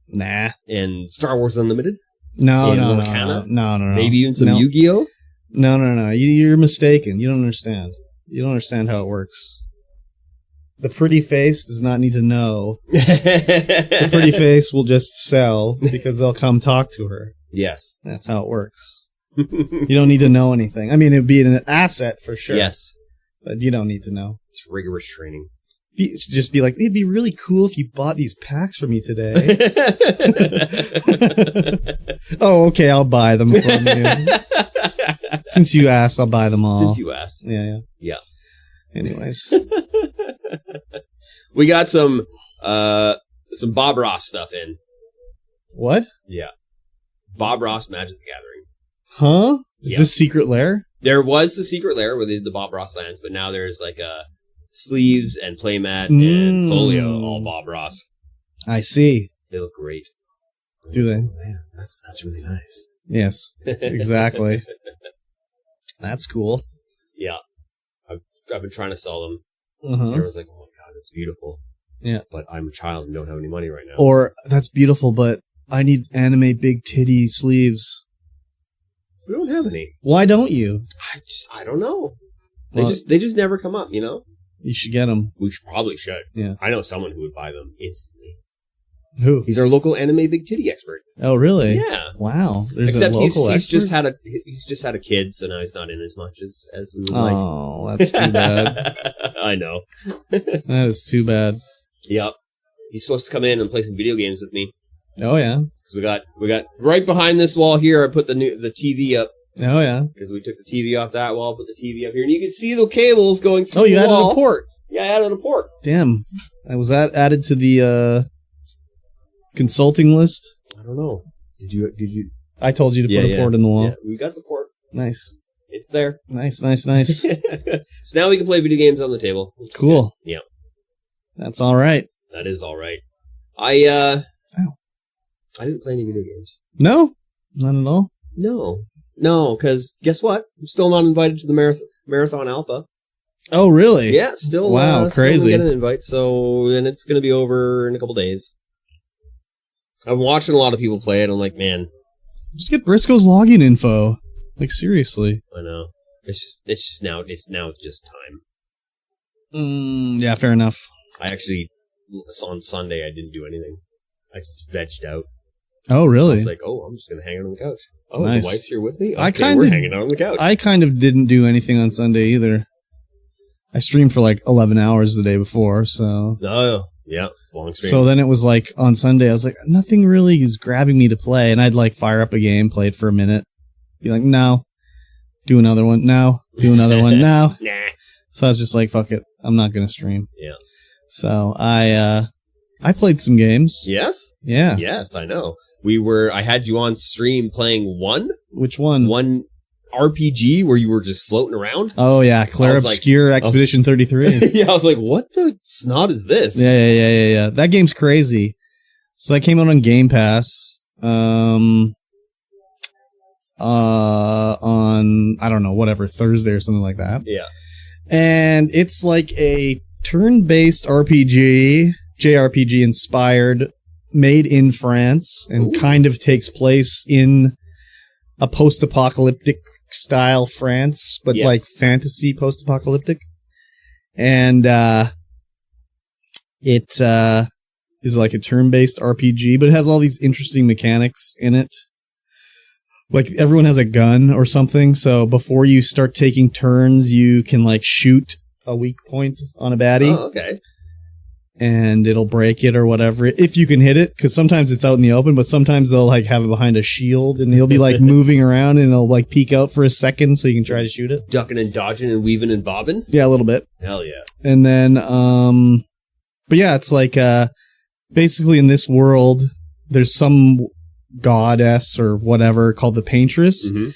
B: Nah.
A: and Star Wars Unlimited.
B: No.
A: No. Maybe even some Yu-Gi-Oh.
B: No. You're mistaken. You don't understand. You don't understand how it works. The pretty face does not need to know. The pretty face will just sell because they'll come talk to her.
A: Yes.
B: That's how it works. You don't need to know anything. I mean, it'd be an asset for sure.
A: Yes.
B: But you don't need to know.
A: It's rigorous training.
B: Just be like, it'd be really cool if you bought these packs for me today. Oh, okay, I'll buy them from you. Since you asked, I'll buy them all.
A: Since you asked.
B: Yeah. Anyways.
A: We got some Bob Ross stuff in.
B: What?
A: Yeah. Bob Ross Magic the Gathering.
B: Huh? Is this Secret Lair?
A: There was the Secret Lair where they did the Bob Ross lands, but now there's like sleeves and playmat and folio, all Bob Ross.
B: I see.
A: They look great.
B: Do they?
A: Oh, man, that's really nice.
B: Yes, exactly. That's cool.
A: Yeah. I've been trying to sell them.
B: Uh-huh.
A: Everyone's like, oh my God, that's beautiful.
B: Yeah.
A: But I'm a child and don't have any money right now.
B: Or, that's beautiful, but I need anime big titty sleeves.
A: We don't have any.
B: Why don't you?
A: I don't know.
B: Well,
A: they just never come up,
B: You should get them.
A: We probably should.
B: Yeah.
A: I know someone who would buy them instantly.
B: Who?
A: He's our local anime big titty expert.
B: Oh, really?
A: Yeah.
B: Wow. There's
A: Except
B: a local
A: he's just
B: expert?
A: he's just had a kid, so now he's not in as much as we would like.
B: Oh, that's too bad.
A: I know.
B: That is too bad.
A: Yep. He's supposed to come in and play some video games with me.
B: Oh, yeah.
A: Because we got right behind this wall here. I put the TV up.
B: Oh, yeah.
A: Because we took the TV off that wall, put the TV up here, and you can see the cables going through.
B: Oh, you
A: the
B: added
A: wall.
B: a port.
A: Yeah, I added a port.
B: Damn. Was that added to the consulting list?
A: I don't know. Did you?
B: I told you to put a port in the wall.
A: Yeah, we got the port.
B: Nice.
A: It's there.
B: Nice.
A: So now we can play video games on the table.
B: Cool.
A: Yeah.
B: That's all right.
A: That is all right. I didn't play any video games.
B: No? Not at all?
A: No, because guess what? I'm still not invited to the Marathon Alpha.
B: Oh, really?
A: Yeah, still.
B: Wow, crazy.
A: Still get an invite, so then it's going to be over in a couple days. I'm watching a lot of people play it. I'm like, man.
B: Just get Briscoe's login info. Like, seriously.
A: I know. It's now just time.
B: Yeah, fair enough.
A: I actually, on Sunday, I didn't do anything. I just vegged out.
B: Oh,
A: I
B: really?
A: was like, oh, I'm just going to hang out on the couch. Oh,
B: Nice.
A: the wife's here with me?
B: I
A: Okay,
B: kinda-
A: we're hanging out on the couch.
B: I kind of didn't do anything on Sunday either. I streamed for like 11 hours the day before, so.
A: Oh, yeah. It's a long stream.
B: So then it was like on Sunday, I was like, nothing really is grabbing me to play. And I'd like fire up a game, play it for a minute, be like, no, do another one. No, do another one. No.
A: Nah.
B: So I was just like, fuck it. I'm not going to stream.
A: Yeah.
B: So I played some games.
A: Yes?
B: Yeah.
A: Yes, I know. I had you on stream playing
B: Which one?
A: one RPG where you were just floating around.
B: Oh, yeah. Claire Obscure Expedition 33.
A: Yeah, I was like, what the snot is this?
B: Yeah. That game's crazy. So that came out on Game Pass. On, I don't know, whatever, Thursday or something like that.
A: Yeah.
B: And it's like a turn-based RPG, JRPG inspired, made in France, and kind of takes place in a post-apocalyptic style France, but like fantasy post-apocalyptic. And it is like a turn-based RPG, but it has all these interesting mechanics in it. Like everyone has a gun or something, so before you start taking turns, you can like shoot a weak point on a baddie.
A: Oh, okay.
B: And it'll break it or whatever, if you can hit it, because sometimes it's out in the open, but sometimes they'll like have it behind a shield, and they'll be like moving around, and it'll like peek out for a second so you can try to shoot it.
A: Ducking and dodging and weaving and bobbing?
B: Yeah, a little bit.
A: Hell yeah.
B: And then, but yeah, it's like, basically in this world, there's some goddess or whatever called the Paintress.
A: Mm-hmm.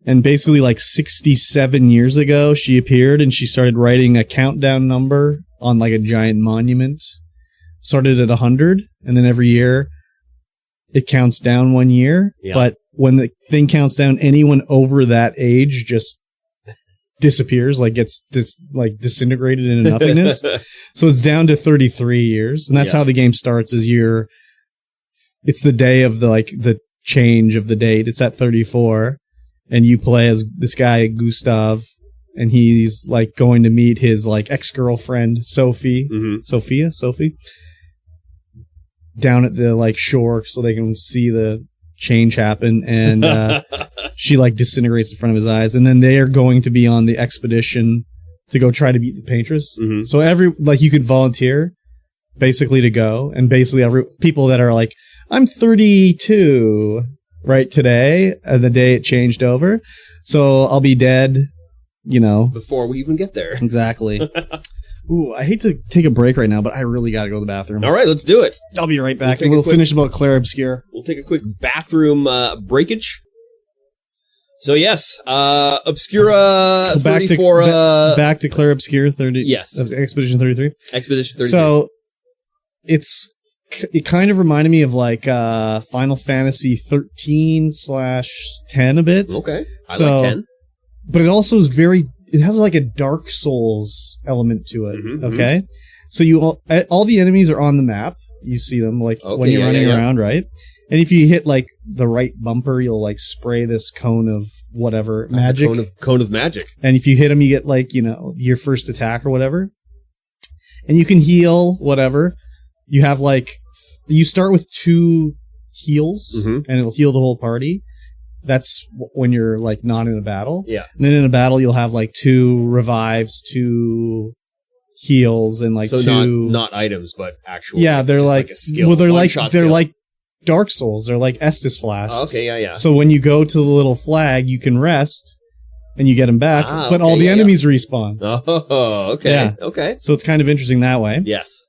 B: And basically like 67 years ago, she appeared and she started writing a countdown number on like a giant monument. Started at 100, and then every year it counts down 1 year.
A: Yeah.
B: But when the thing counts down, anyone over that age just disappears, like gets disintegrated into nothingness. So it's down to 33 years, and that's how the game starts. It's the day of the change of the date. It's at 34, and you play as this guy Gustav, and he's like going to meet his like ex-girlfriend Sophie, Sophie, down at the like shore so they can see the change happen, and she like disintegrates in front of his eyes, and then they are going to be on the expedition to go try to beat the Paintress. Mm-hmm. So you could volunteer basically to go, and basically people that are like, I'm 32 right today, the day it changed over, so I'll be dead,
A: before we even get there.
B: Exactly. Ooh, I hate to take a break right now, but I really got to go to the bathroom.
A: All right, let's do it.
B: I'll be right back, and we'll finish about Claire Obscure.
A: We'll take a quick bathroom breakage. So yes, Obscura 34.
B: Back to Claire Obscure 30.
A: Yes,
B: Expedition 33.
A: Expedition 33.
B: So it kind of reminded me of like Final Fantasy 13/10 a bit.
A: Okay, I like 10.
B: But it also is it has like a Dark Souls element to it. Mm-hmm, okay, so all the enemies are on the map. You see them like when you're running around, right? And if you hit like the right bumper, you'll like spray this cone of whatever magic.
A: Cone of magic.
B: And if you hit them, you get like, your first attack or whatever. And you can heal whatever. You have like, you start with 2 heals, and it'll heal the whole party. That's when you're like not in a battle.
A: Yeah.
B: And then in a battle, you'll have like 2 revives, 2 heals, and like
A: so
B: 2.
A: not items, but actual.
B: Yeah, they're like
A: a skill.
B: Well, they're like Dark Souls. They're like Estus flasks.
A: Oh, okay, yeah.
B: So when you go to the little flag, you can rest, and you get them back. But all the enemies respawn.
A: Oh, okay. Yeah. Okay.
B: So it's kind of interesting that way.
A: Yes.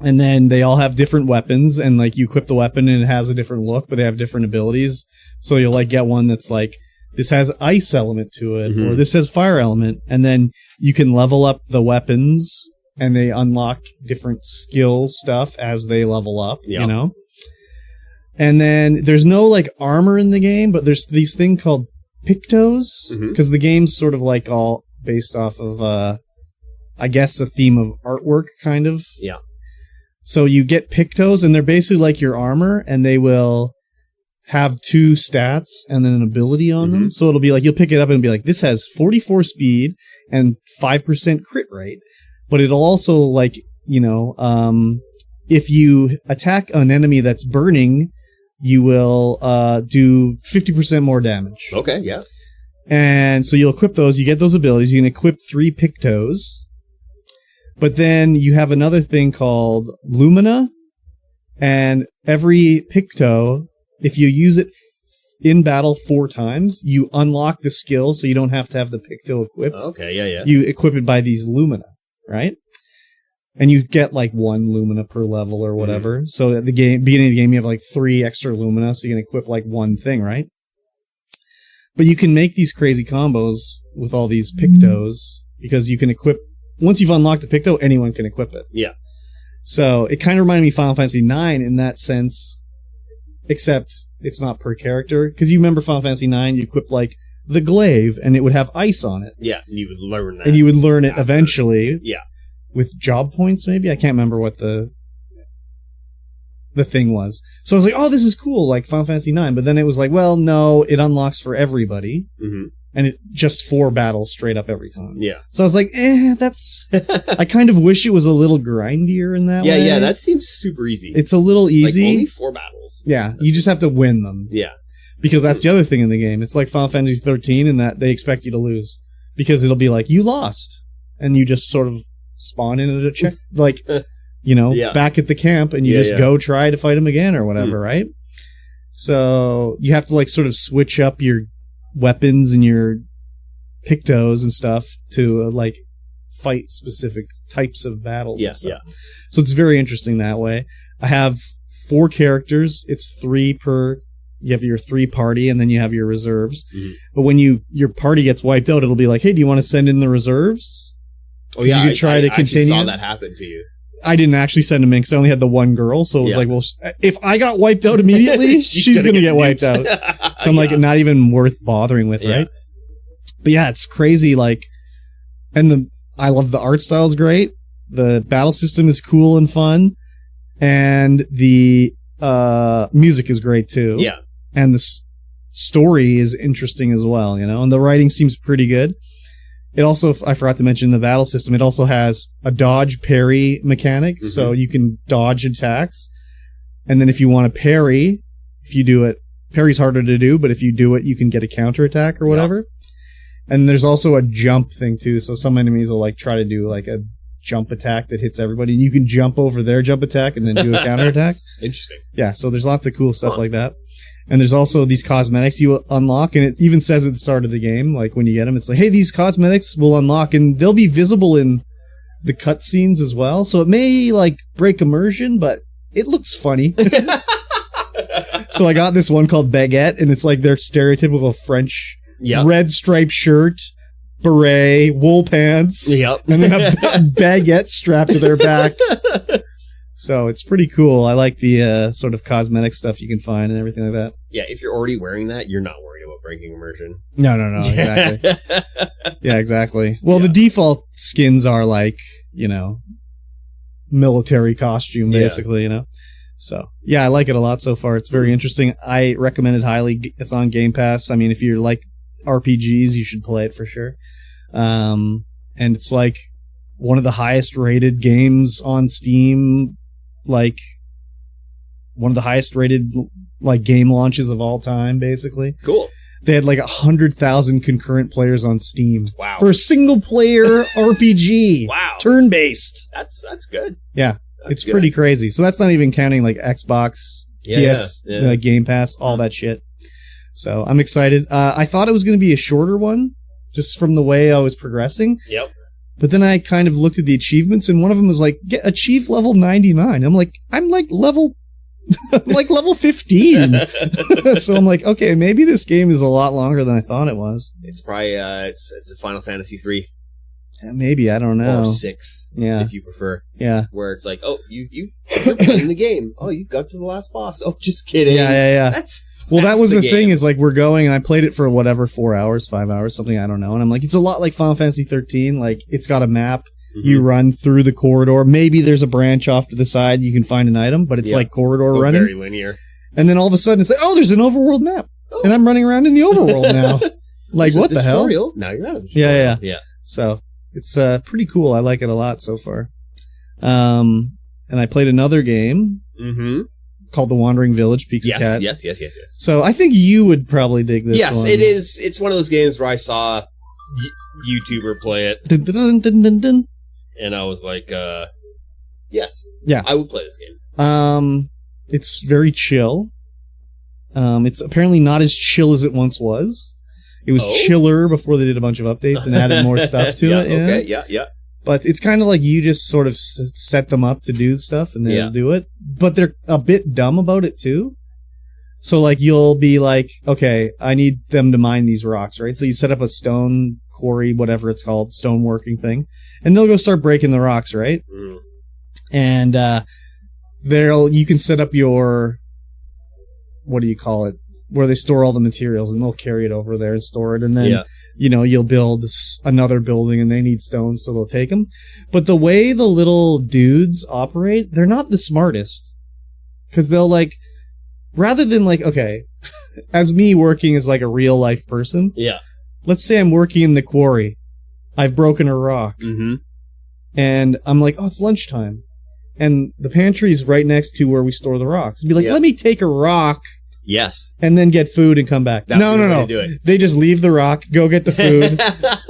B: And then they all have different weapons, and like you equip the weapon and it has a different look, but they have different abilities. So you'll like get one that's like, this has ice element to it, or this has fire element, and then you can level up the weapons, and they unlock different skill stuff as they level up, And then there's no like armor in the game, but there's these thing called pictos, because the game's sort of like all based off of, I guess, a theme of artwork, kind of.
A: Yeah.
B: So you get pictos, and they're basically like your armor, and they will have 2 stats and then an ability on them. So it'll be like, you'll pick it up and be like, this has 44 speed and 5% crit rate. But it'll also like, if you attack an enemy that's burning, you will do 50% more damage.
A: Okay, yeah.
B: And so you'll equip those. You get those abilities. You can equip 3 Pictos. But then you have another thing called Lumina. And every Picto, if you use it in battle 4 times, you unlock the skill so you don't have to have the Picto equipped.
A: Okay, yeah.
B: You equip it by these Lumina, right? And you get like 1 Lumina per level or whatever. So at the beginning of the game, you have like 3 extra Lumina, so you can equip like 1 thing, right? But you can make these crazy combos with all these Pictos because you can equip. Once you've unlocked a Picto, anyone can equip it.
A: Yeah.
B: So it kind of reminded me of Final Fantasy IX in that sense, except it's not per character. Because you remember Final Fantasy IX, you equipped like the glaive, and it would have ice on it.
A: Yeah, and you would learn that.
B: And you would learn it eventually.
A: Yeah.
B: With job points, maybe? I can't remember what the thing was. So I was like, oh, this is cool, like Final Fantasy IX. But then it was like, well, no, it unlocks for everybody. Mm-hmm. And it just 4 battles straight up every time.
A: Yeah.
B: So I was like, that's... I kind of wish it was a little grindier in that way.
A: Yeah, that seems super easy.
B: It's a little easy.
A: Like only 4 battles.
B: Yeah, you just have to win them.
A: Yeah.
B: Because that's the other thing in the game. It's like Final Fantasy 13 in that they expect you to lose. Because it'll be like, you lost. And you just sort of spawn in at a check, like, back at the camp, and you just go try to fight them again or whatever, right? So you have to like sort of switch up your weapons and your Pictos and stuff to like fight specific types of battles.
A: Yeah,
B: and stuff. So it's very interesting that way. I have 4 characters. It's 3 per. You have your 3 party, and then you have your reserves. Mm-hmm. But when your party gets wiped out, it'll be like, hey, do you want to send in the reserves?
A: Oh yeah,
B: you could try to continue.
A: I saw that happen to you.
B: I didn't actually send them in because I only had the 1 girl, so it was like, well, if I got wiped out immediately, she's going to get wiped out. So I'm like, not even worth bothering with, right? But yeah, it's crazy. Like, and I love the art style is great. The battle system is cool and fun, and the music is great too.
A: Yeah,
B: and the story is interesting as well. And the writing seems pretty good. It also, I forgot to mention the battle system, it also has a dodge parry mechanic, so you can dodge attacks. And then if you want to parry, if you do it, parry's harder to do, but if you do it, you can get a counterattack or whatever. Yep. And there's also a jump thing too, so some enemies will like try to do like a jump attack that hits everybody, and you can jump over their jump attack and then do a counterattack.
A: Interesting.
B: Yeah, so there's lots of cool stuff like that. And there's also these cosmetics you unlock, and it even says at the start of the game, like when you get them, it's like, hey, these cosmetics will unlock, and they'll be visible in the cutscenes as well. So it may like break immersion, but it looks funny. So I got this one called Baguette, and it's like their stereotypical French red striped shirt, beret, wool pants, and then a baguette strapped to their back. So it's pretty cool. I like the sort of cosmetic stuff you can find and everything like that.
A: Yeah, if you're already wearing that, you're not worried about breaking immersion.
B: No, exactly. Yeah, exactly. Well, the default skins are like, military costume, basically, So, yeah, I like it a lot so far. It's very interesting. I recommend it highly. It's on Game Pass. I mean, if you're like RPGs, you should play it for sure. And it's like one of the highest rated games on Steam, like one of the highest rated like game launches of all time, basically.
A: Cool.
B: They had like 100,000 concurrent players on Steam.
A: Wow.
B: For a single player RPG.
A: Wow.
B: Turn-based.
A: That's good.
B: Yeah. It's pretty crazy. So that's not even counting like Xbox, PS, Game Pass, all that shit. So I'm excited. I thought it was going to be a shorter one, just from the way I was progressing.
A: Yep.
B: But then I kind of looked at the achievements, and one of them was like, achieve level 99. I'm like level 15. So I'm like, okay, maybe this game is a lot longer than I thought it was.
A: It's probably, it's a Final Fantasy 3.
B: Maybe, I don't know.
A: Or 6, if you prefer.
B: Yeah.
A: Where it's like, oh, you're playing the game. Oh, you've got to the last boss. Oh, just kidding.
B: Yeah. Well, that was the
A: game.
B: thing, is like we're going, and I played it for whatever, 4 hours, 5 hours, something, I don't know. And I'm like, it's a lot like Final Fantasy 13. Like, it's got a map. Mm-hmm. You run through the corridor. Maybe there's a branch off to the side. You can find an item, but it's like corridor running.
A: Very linear.
B: And then all of a sudden, it's like, oh, there's an overworld map. Oh. And I'm running around in the overworld now. Like, what the hell?
A: Now you're out of the tutorial. Yeah.
B: So, it's pretty cool. I like it a lot so far. And I played another game called The Wandering Village, Pizza Cat.
A: Yes.
B: So I think you would probably dig this one.
A: Yes, it is. It's one of those games where I saw YouTuber play it,
B: Dun, dun, dun, dun, dun.
A: and I was like, yes.
B: Yeah.
A: I would play this game.
B: It's very chill. It's apparently not as chill as it once was. It was chiller before they did a bunch of updates and added more stuff to it. You know?
A: Yeah.
B: But it's kind of like you just sort of set them up to do stuff and they'll do it. But they're a bit dumb about it too. So like you'll be like, okay, I need them to mine these rocks, right? So you set up a stone quarry, whatever it's called, stone working thing, and they'll go start breaking the rocks, right? Mm. And you can set up your, what do you call it, where they store all the materials, and they'll carry it over there and store it, and then you'll build another building, and they need stones, so they'll take them. But the way the little dudes operate, they're not the smartest, because they'll like, rather than like, okay, as me working as like a real life person, let's say I'm working in the quarry, I've broken a rock, and I'm like, oh, it's lunchtime, and the pantry's right next to where we store the rocks. Be like, let me take a rock.
A: Yes.
B: And then get food and come back. No. They just leave the rock, go get the food,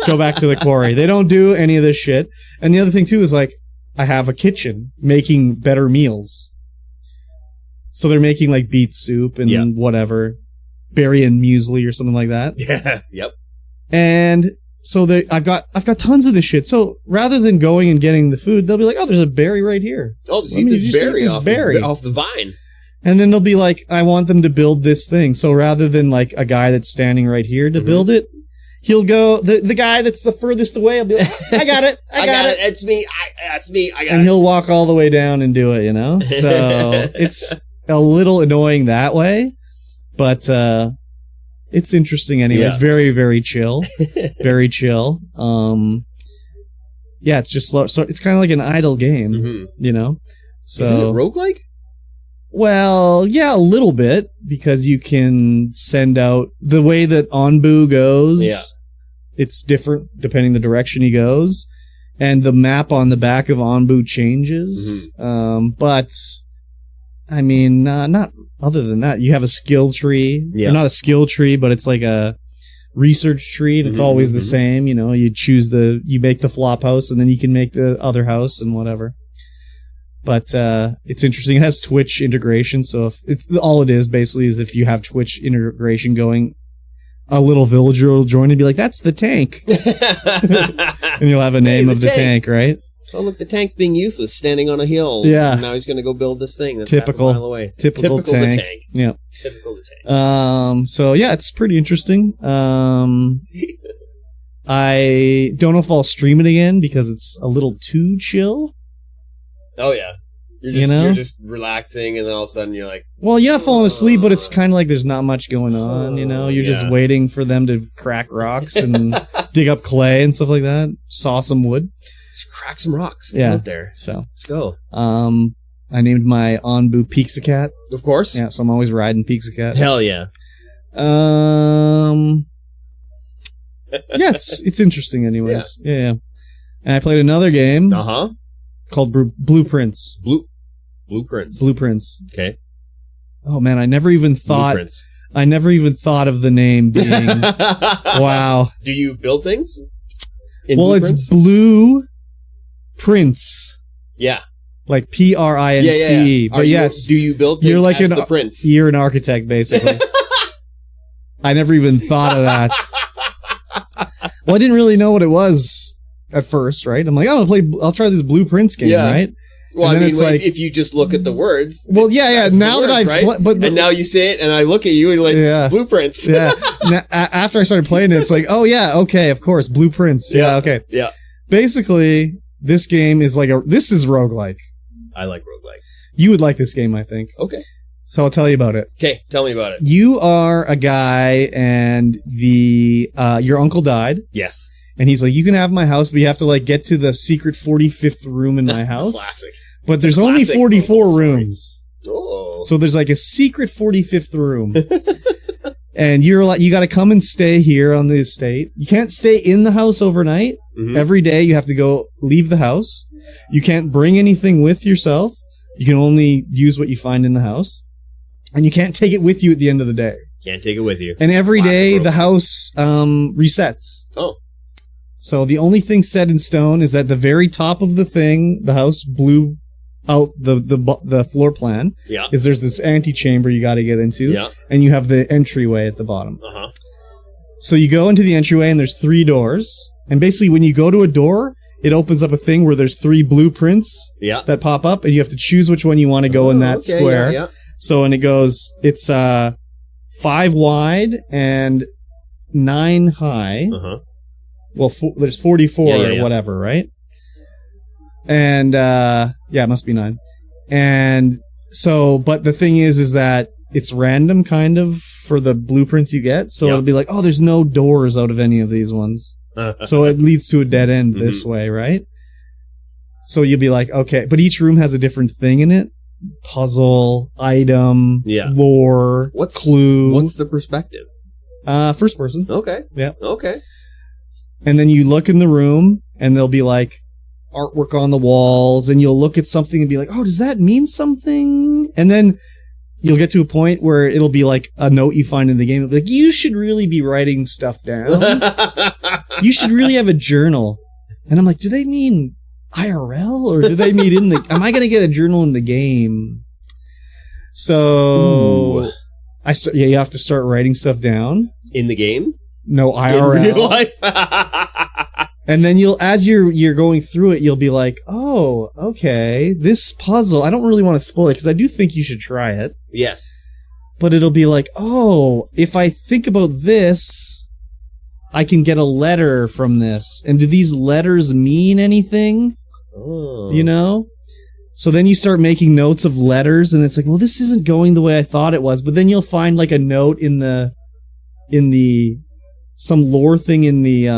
B: go back to the quarry. They don't do any of this shit. And the other thing too is like, I have a kitchen making better meals. So they're making like beet soup and whatever, berry and muesli or something like that.
A: Yeah. Yep.
B: And so I've got tons of this shit. So rather than going and getting the food, they'll be like, oh, there's a berry right here.
A: Oh, just eat this berry off the vine.
B: And then they'll be like, I want them to build this thing. So rather than like a guy that's standing right here to build it, he'll go, the guy that's the furthest away will be like, I got it. I got it.
A: It's me. That's me. I got it.
B: And he'll walk all the way down and do it, you know? So it's a little annoying that way, but it's interesting anyway. Yeah. It's very, very chill. Very chill. Yeah, it's just slow. So it's kind of like an idle game, you know? So,
A: isn't it roguelike?
B: Well, yeah, a little bit, because you can send out the way that Onbu goes. Yeah. It's different depending the direction he goes, and the map on the back of Onbu changes. But I mean, not other than that, you have a skill tree. Yeah. Or not a skill tree, but it's like a research tree, and it's always the same. You know, you make the flop house, and then you can make the other house and whatever. But it's interesting. It has Twitch integration, so all it is basically is if you have Twitch integration going, a little villager will join and be like, "That's the tank," and you'll have a name of the tank, right?
A: So look, the tank's being useless, standing on a hill.
B: Yeah.
A: And now he's going to go build this thing that's
B: typical,
A: half a mile away.
B: Typical tank.
A: The tank.
B: Yeah.
A: Typical the tank.
B: So yeah, it's pretty interesting. I don't know if I'll stream it again because it's a little too chill.
A: Oh, yeah. You're just relaxing, and then all of a sudden you're like...
B: Well, you're not falling asleep, but it's kind of like there's not much going on, you know? You're just waiting for them to crack rocks and dig up clay and stuff like that. Saw some wood.
A: Just crack some rocks. Get out there.
B: So,
A: let's go.
B: I named my Onbu Pizza Cat.
A: Of course.
B: Yeah, so I'm always riding Pizza Cat.
A: Hell yeah.
B: Yeah, it's interesting anyways. Yeah. And I played another game. Called Blueprints.
A: Blueprints. Okay.
B: Oh man, I never even thought of the name being wow.
A: Do you build things?
B: It's Blue Prince.
A: Yeah.
B: Like Prince.
A: Yeah.
B: But yes.
A: Do you build things as the prince?
B: You're an architect, basically. I never even thought of that. Well, I didn't really know what it was at first, right? I'm like, I'll try this Blueprints game, right?
A: Well, I mean, if you just look at the words.
B: Well, yeah. Now that I've...
A: and now you say it, and I look at you, and you're like, Blueprints.
B: Yeah. Now, after I started playing it, it's like, oh, yeah, okay, of course, Blueprints. Yeah, okay.
A: Yeah.
B: Basically, this game is this is roguelike.
A: I like roguelike.
B: You would like this game, I think.
A: Okay.
B: So I'll tell you about it.
A: Okay, tell me about it.
B: You are a guy, and your uncle died.
A: Yes.
B: And he's like, you can have my house, but you have to like get to the secret 45th room in my house.
A: Classic.
B: But there's only 44 rooms.
A: Oh.
B: So there's like a secret 45th room. And you got to come and stay here on the estate. You can't stay in the house overnight. Every day you have to leave the house. You can't bring anything with yourself. You can only use what you find in the house. And you can't take it with you at the end of the day.
A: Can't take it with you.
B: And every day the house resets.
A: Oh.
B: So the only thing set in stone is at the very top of the thing, the house blew out the floor plan.
A: Yeah.
B: Is there's this antechamber you got to get into.
A: Yeah.
B: And you have the entryway at the bottom.
A: Uh-huh.
B: So you go into the entryway and there's 3 doors. And basically when you go to a door, it opens up a thing where there's 3 blueprints that pop up, and you have to choose which one you want to go in that square.
A: Yeah.
B: So, and it goes, it's 5 wide and 9 high.
A: Uh-huh.
B: Well, there's 44 or whatever, right? And, it must be 9. And so, but the thing is that it's random kind of for the blueprints you get. So it'll be like, oh, there's no doors out of any of these ones. So it leads to a dead end this way, right? So you'll be like, okay, but each room has a different thing in it. Puzzle, item, lore, clue.
A: What's the perspective?
B: First person.
A: Okay.
B: Yeah.
A: Okay.
B: And then you look in the room, and there'll be like artwork on the walls, and you'll look at something and be like, oh, does that mean something? And then you'll get to a point where it'll be like a note you find in the game. It'll be like, you should really be writing stuff down. You should really have a journal. And I'm like, do they mean IRL, or do they mean in the... Am I going to get a journal in the game? So... you have to start writing stuff down.
A: In the game?
B: No, IRL.
A: In real life?
B: And then as you're going through it, you'll be like, oh, okay, this puzzle, I don't really want to spoil it, because I do think you should try it.
A: Yes.
B: But it'll be like, oh, if I think about this, I can get a letter from this. And do these letters mean anything?
A: Oh.
B: You know? So then you start making notes of letters, and it's like, well, this isn't going the way I thought it was. But then you'll find like a note in some lore thing in the,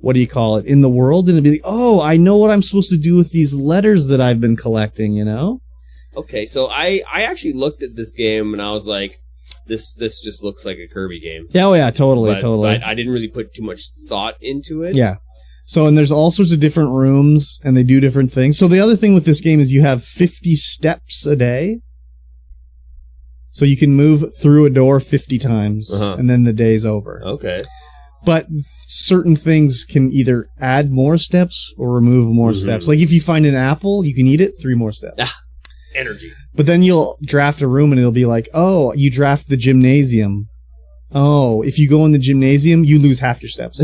B: what do you call it? In the world. And it'll be like, oh, I know what I'm supposed to do with these letters that I've been collecting, you know?
A: Okay, so I actually looked at this game and I was like, this just looks like a Kirby game.
B: Yeah, oh yeah, totally.
A: But I didn't really put too much thought into it.
B: Yeah. So, and there's all sorts of different rooms, and they do different things. So the other thing with this game is you have 50 steps a day. So you can move through a door 50 times, and then the day's over.
A: Okay.
B: But certain things can either add more steps or remove more steps. Like if you find an apple, you can eat it, 3 more steps.
A: Energy.
B: But then you'll draft a room and it'll be like, oh, you draft the gymnasium. Oh, if you go in the gymnasium, you lose half your steps.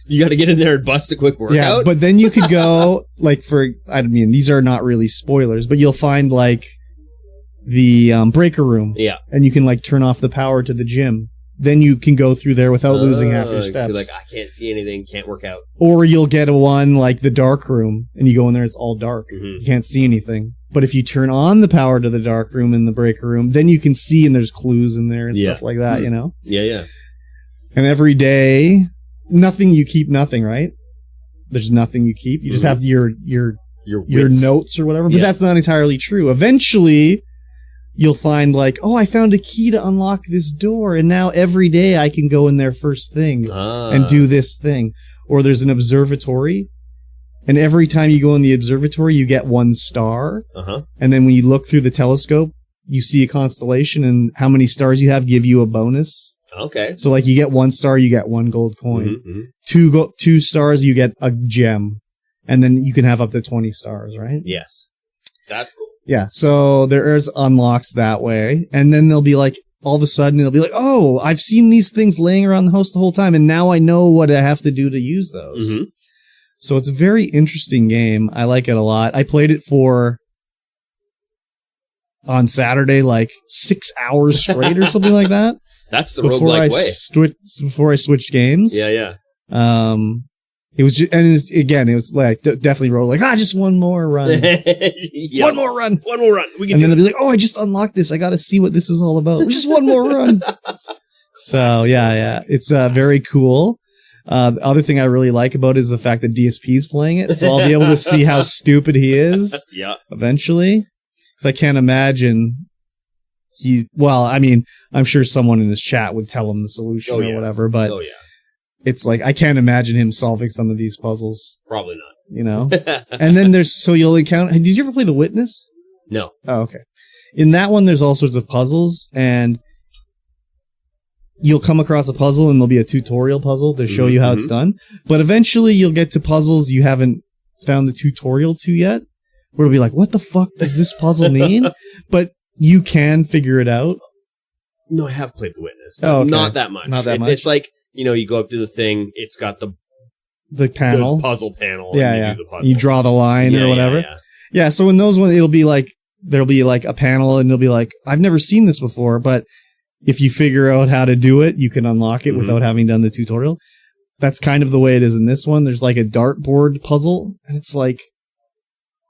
A: You got to get in there and bust a quick workout.
B: Yeah, but then you could go, like, these are not really spoilers, but you'll find, like, the breaker room.
A: Yeah.
B: And you can, like, turn off the power to the gym. Then you can go through there without losing half your steps.
A: So like, I can't see anything, can't work out.
B: Or you'll get a one, like, the dark room, and you go in there, it's all dark. You can't see anything. But if you turn on the power to the dark room in the breaker room, then you can see, and there's clues in there and stuff like that, you know?
A: Yeah.
B: And every day... Nothing you keep, nothing, right? There's nothing you keep. You just have your notes or whatever. But that's not entirely true. Eventually, you'll find like, oh, I found a key to unlock this door, and now every day I can go in there first thing and do this thing. Or there's an observatory, and every time you go in the observatory, you get 1 star. And then when you look through the telescope, you see a constellation, and how many stars you have give you a bonus.
A: Okay.
B: So, like, you get 1 star, you get 1 gold coin. 2 stars, you get a gem. And then you can have up to 20 stars, right?
A: Yes. That's cool.
B: Yeah, so there's unlocks that way. And then they'll be like, all of a sudden, it'll be like, oh, I've seen these things laying around the house the whole time, and now I know what I have to do to use those. So it's a very interesting game. I like it a lot. I played it on Saturday, like 6 hours straight or something like that.
A: That's the roguelike way.
B: Before I switched games.
A: Yeah.
B: It was just, and it was like definitely roguelike. Just one more run. One more run.
A: We can.
B: And then it'll be like, oh, I just unlocked this. I got to see what this is all about. Just one more run. So yeah, it's very cool. The other thing I really like about it is the fact that DSP is playing it, so I'll be able to see how stupid he is. Yeah. Eventually, because I can't imagine. I'm sure someone in his chat would tell him the solution or whatever, but it's like, I can't imagine him solving some of these puzzles.
A: Probably not.
B: You know? And then you'll encounter, did you ever play The Witness?
A: No.
B: Oh, okay. In that one, there's all sorts of puzzles, and you'll come across a puzzle, and there'll be a tutorial puzzle to show you how it's done. But eventually, you'll get to puzzles you haven't found the tutorial to yet, where it'll be like, what the fuck does this puzzle mean? But you can figure it out.
A: No, I have played The Witness. But not that much.
B: Not that much.
A: It's like, you go up to the thing, it's got the
B: panel.
A: the puzzle panel.
B: Yeah,
A: and
B: yeah.
A: You do the puzzle.
B: You draw the line or whatever. Yeah, so in those ones, it'll be like, there'll be like a panel, and it'll be like, I've never seen this before, but if you figure out how to do it, you can unlock it without having done the tutorial. That's kind of the way it is in this one. There's like a dartboard puzzle, and it's like,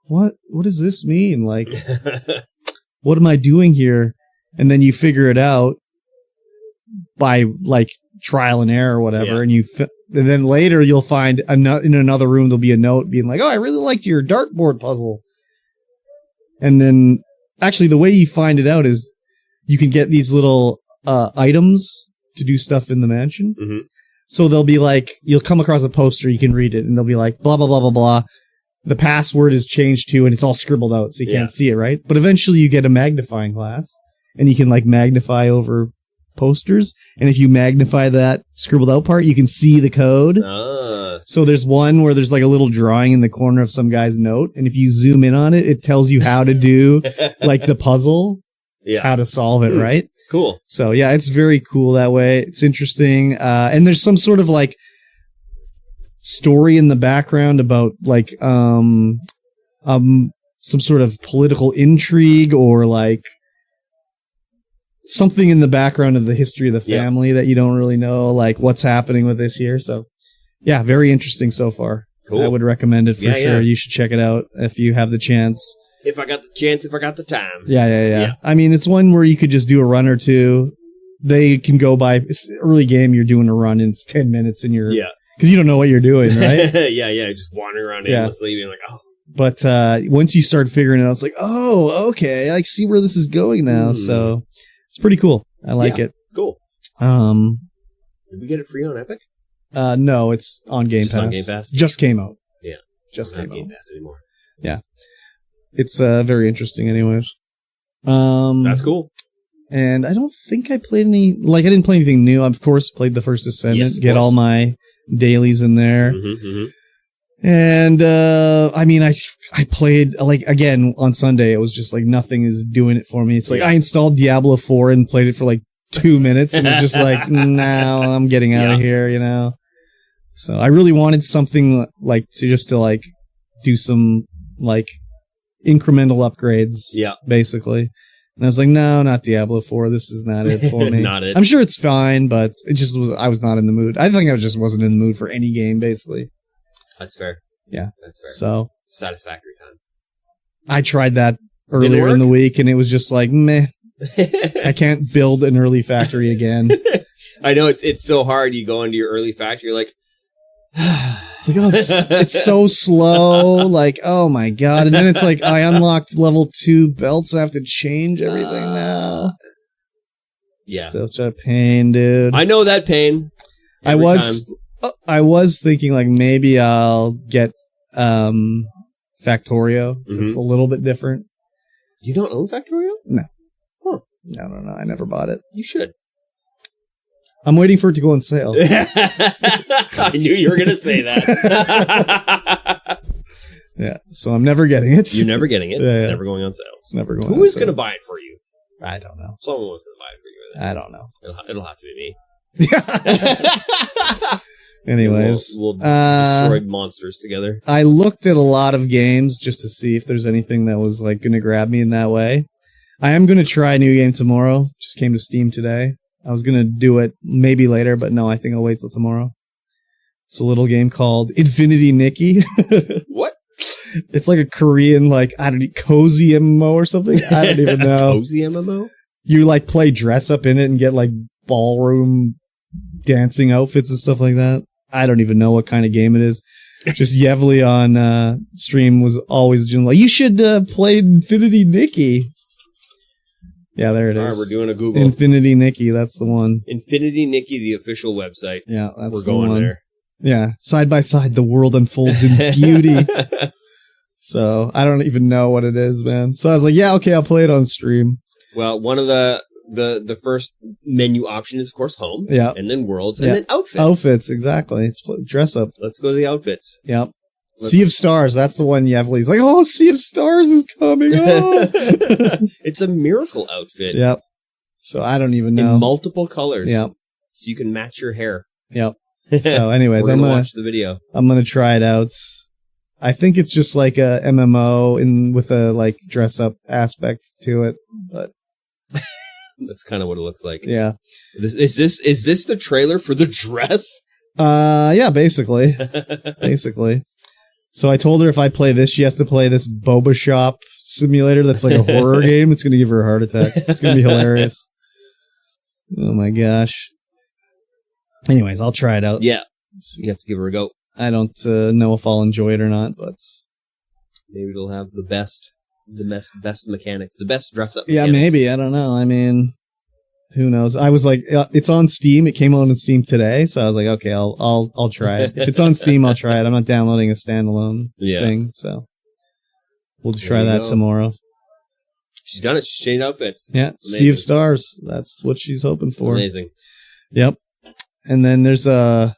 B: what does this mean? Like, what am I doing here? And then you figure it out by like trial and error or whatever, and and then later you'll find in another room there'll be a note being like, oh, I really liked your dartboard puzzle. And then actually the way you find it out is you can get these little items to do stuff in the mansion. So they'll be like, you'll come across a poster, you can read it, and they'll be like, blah, blah, blah, blah, blah. The password is changed to, and it's all scribbled out, so you can't see it, right? But eventually you get a magnifying glass, and you can like magnify over posters, and if you magnify that scribbled out part, you can see the code. So there's one where there's like a little drawing in the corner of some guy's note, and if you zoom in on it, it tells you how to do like the puzzle, how to solve it, right?
A: Cool.
B: So yeah, it's very cool that way. It's interesting, and there's some sort of like story in the background about like some sort of political intrigue or like something in the background of the history of the family that you don't really know, like what's happening with this here. So yeah, very interesting so far. Cool. I would recommend it for sure. You should check it out if you have the chance.
A: If I got the chance, if I got the time.
B: Yeah. I mean, it's one where you could just do a run or two. They can go by early game. You're doing a run and it's 10 minutes and you're, because you don't know what you're doing, right?
A: Yeah. Just wandering around aimlessly being like, oh.
B: But once you start figuring it out, it's like, oh, okay, I see where this is going now. So it's pretty cool. I like it.
A: Cool. Did we get it free on Epic?
B: No, it's on Game Pass.
A: On Game Pass?
B: Just came out.
A: Yeah.
B: Just came out.
A: Game Pass anymore.
B: Yeah. It's very interesting anyways.
A: That's cool.
B: And I don't think I played any, like I didn't play anything new. I, of course, played the first Ascendant, get all my dailies in there. And I mean, I played, like, again, on Sunday, it was just like nothing is doing it for me. It's like I installed Diablo 4 and played it for like 2 minutes and was just like, no, I'm getting out of here, you know? So I really wanted something like to like do some like incremental upgrades, basically. And I was like, no, not Diablo 4. This is not it for me.
A: Not it.
B: I'm sure it's fine, but it just was. I was not in the mood. I think I just wasn't in the mood for any game, basically.
A: That's fair.
B: Yeah,
A: that's fair.
B: So
A: satisfactory time.
B: I tried that earlier in the week, and it was just like, meh. I can't build an early factory again.
A: I know it's so hard. You go into your early factory, you're like.
B: It's like, oh, it's so slow. Like, oh my god! And then it's like, I unlocked level 2 belts. I have to change everything now.
A: Yeah,
B: such a pain, dude.
A: I know that pain.
B: I was thinking like maybe I'll get Factorio. It's a little bit different.
A: You don't own Factorio?
B: No. Huh. No. I never bought it.
A: You should.
B: I'm waiting for it to go on sale.
A: I knew you were going to say that.
B: Yeah, so I'm never getting it.
A: You're never getting it. It's never going on sale.
B: It's never going on sale.
A: Who is going to buy it for you?
B: I don't know.
A: Someone was going to buy it for you.
B: I don't know.
A: It'll have to be me.
B: Anyways.
A: We'll destroy monsters together.
B: I looked at a lot of games just to see if there's anything that was like going to grab me in that way. I am going to try a new game tomorrow. Just came to Steam today. I was going to do it maybe later, but no, I think I'll wait till tomorrow. It's a little game called Infinity Nikki.
A: What?
B: It's like a Korean, like, I don't know, cozy MMO or something. I don't even know.
A: Cozy MMO?
B: You like play dress up in it and get like ballroom dancing outfits and stuff like that. I don't even know what kind of game it is. Just Yevly on stream was always doing like, you should play Infinity Nikki. Yeah, there it is.
A: All right, we're doing a Google.
B: Infinity Nikki, that's the one.
A: Infinity Nikki, the official website.
B: Yeah, that's
A: we're going there.
B: Yeah, side by side, the world unfolds in beauty. So I don't even know what it is, man. So I was like, yeah, okay, I'll play it on stream.
A: Well, one of the first menu option is, of course, home.
B: Yeah.
A: And then worlds. And then outfits.
B: Outfits, exactly. It's dress up.
A: Let's go to the outfits.
B: Yep. Sea of Stars. That's the one Yevli's like, oh, Sea of Stars is coming. Oh.
A: It's a miracle outfit.
B: Yep. So I don't even know.
A: In multiple colors.
B: Yep.
A: So you can match your hair.
B: Yep. So anyways,
A: I'm gonna watch the video.
B: I'm gonna try it out. I think it's just like a MMO with a like dress up aspect to it, but
A: that's kind of what it looks like.
B: Yeah.
A: Is this the trailer for the dress?
B: Yeah, basically. Basically. So I told her if I play this, she has to play this Boba Shop simulator that's like a horror game. It's going to give her a heart attack. It's going to be hilarious. Oh my gosh. Anyways, I'll try it out.
A: Yeah. You have to give her a go.
B: I don't know if I'll enjoy it or not, but
A: maybe it'll have the best mechanics, the best dress up.
B: Yeah, maybe. I don't know. I mean, who knows? I was like, it's on Steam. It came out on Steam today, so I was like, okay, I'll try it. If it's on Steam, I'll try it. I'm not downloading a standalone thing, so we'll try that tomorrow.
A: She's done it. She's changed outfits.
B: Yeah, Sea of Stars. That's what she's hoping for.
A: Amazing.
B: Yep. And then there's I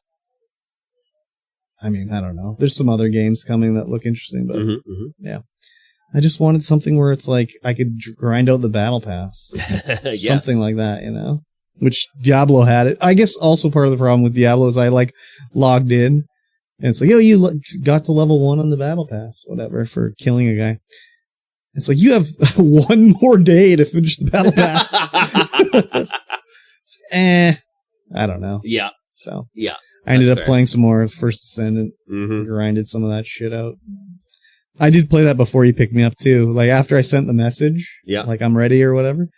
B: don't know. There's some other games coming that look interesting, but yeah. I just wanted something where it's like I could grind out the battle pass.
A: Yes.
B: Something like that, you know? Which Diablo had it. I guess also part of the problem with Diablo is I like logged in and it's like, yo, you got to level 1 on the battle pass, whatever, for killing a guy. It's like, you have one more day to finish the battle pass. I don't know.
A: Yeah.
B: So
A: yeah,
B: I ended up playing some more First Descendant, grinded some of that shit out. I did play that before you picked me up too. Like after I sent the message, like I'm ready or whatever,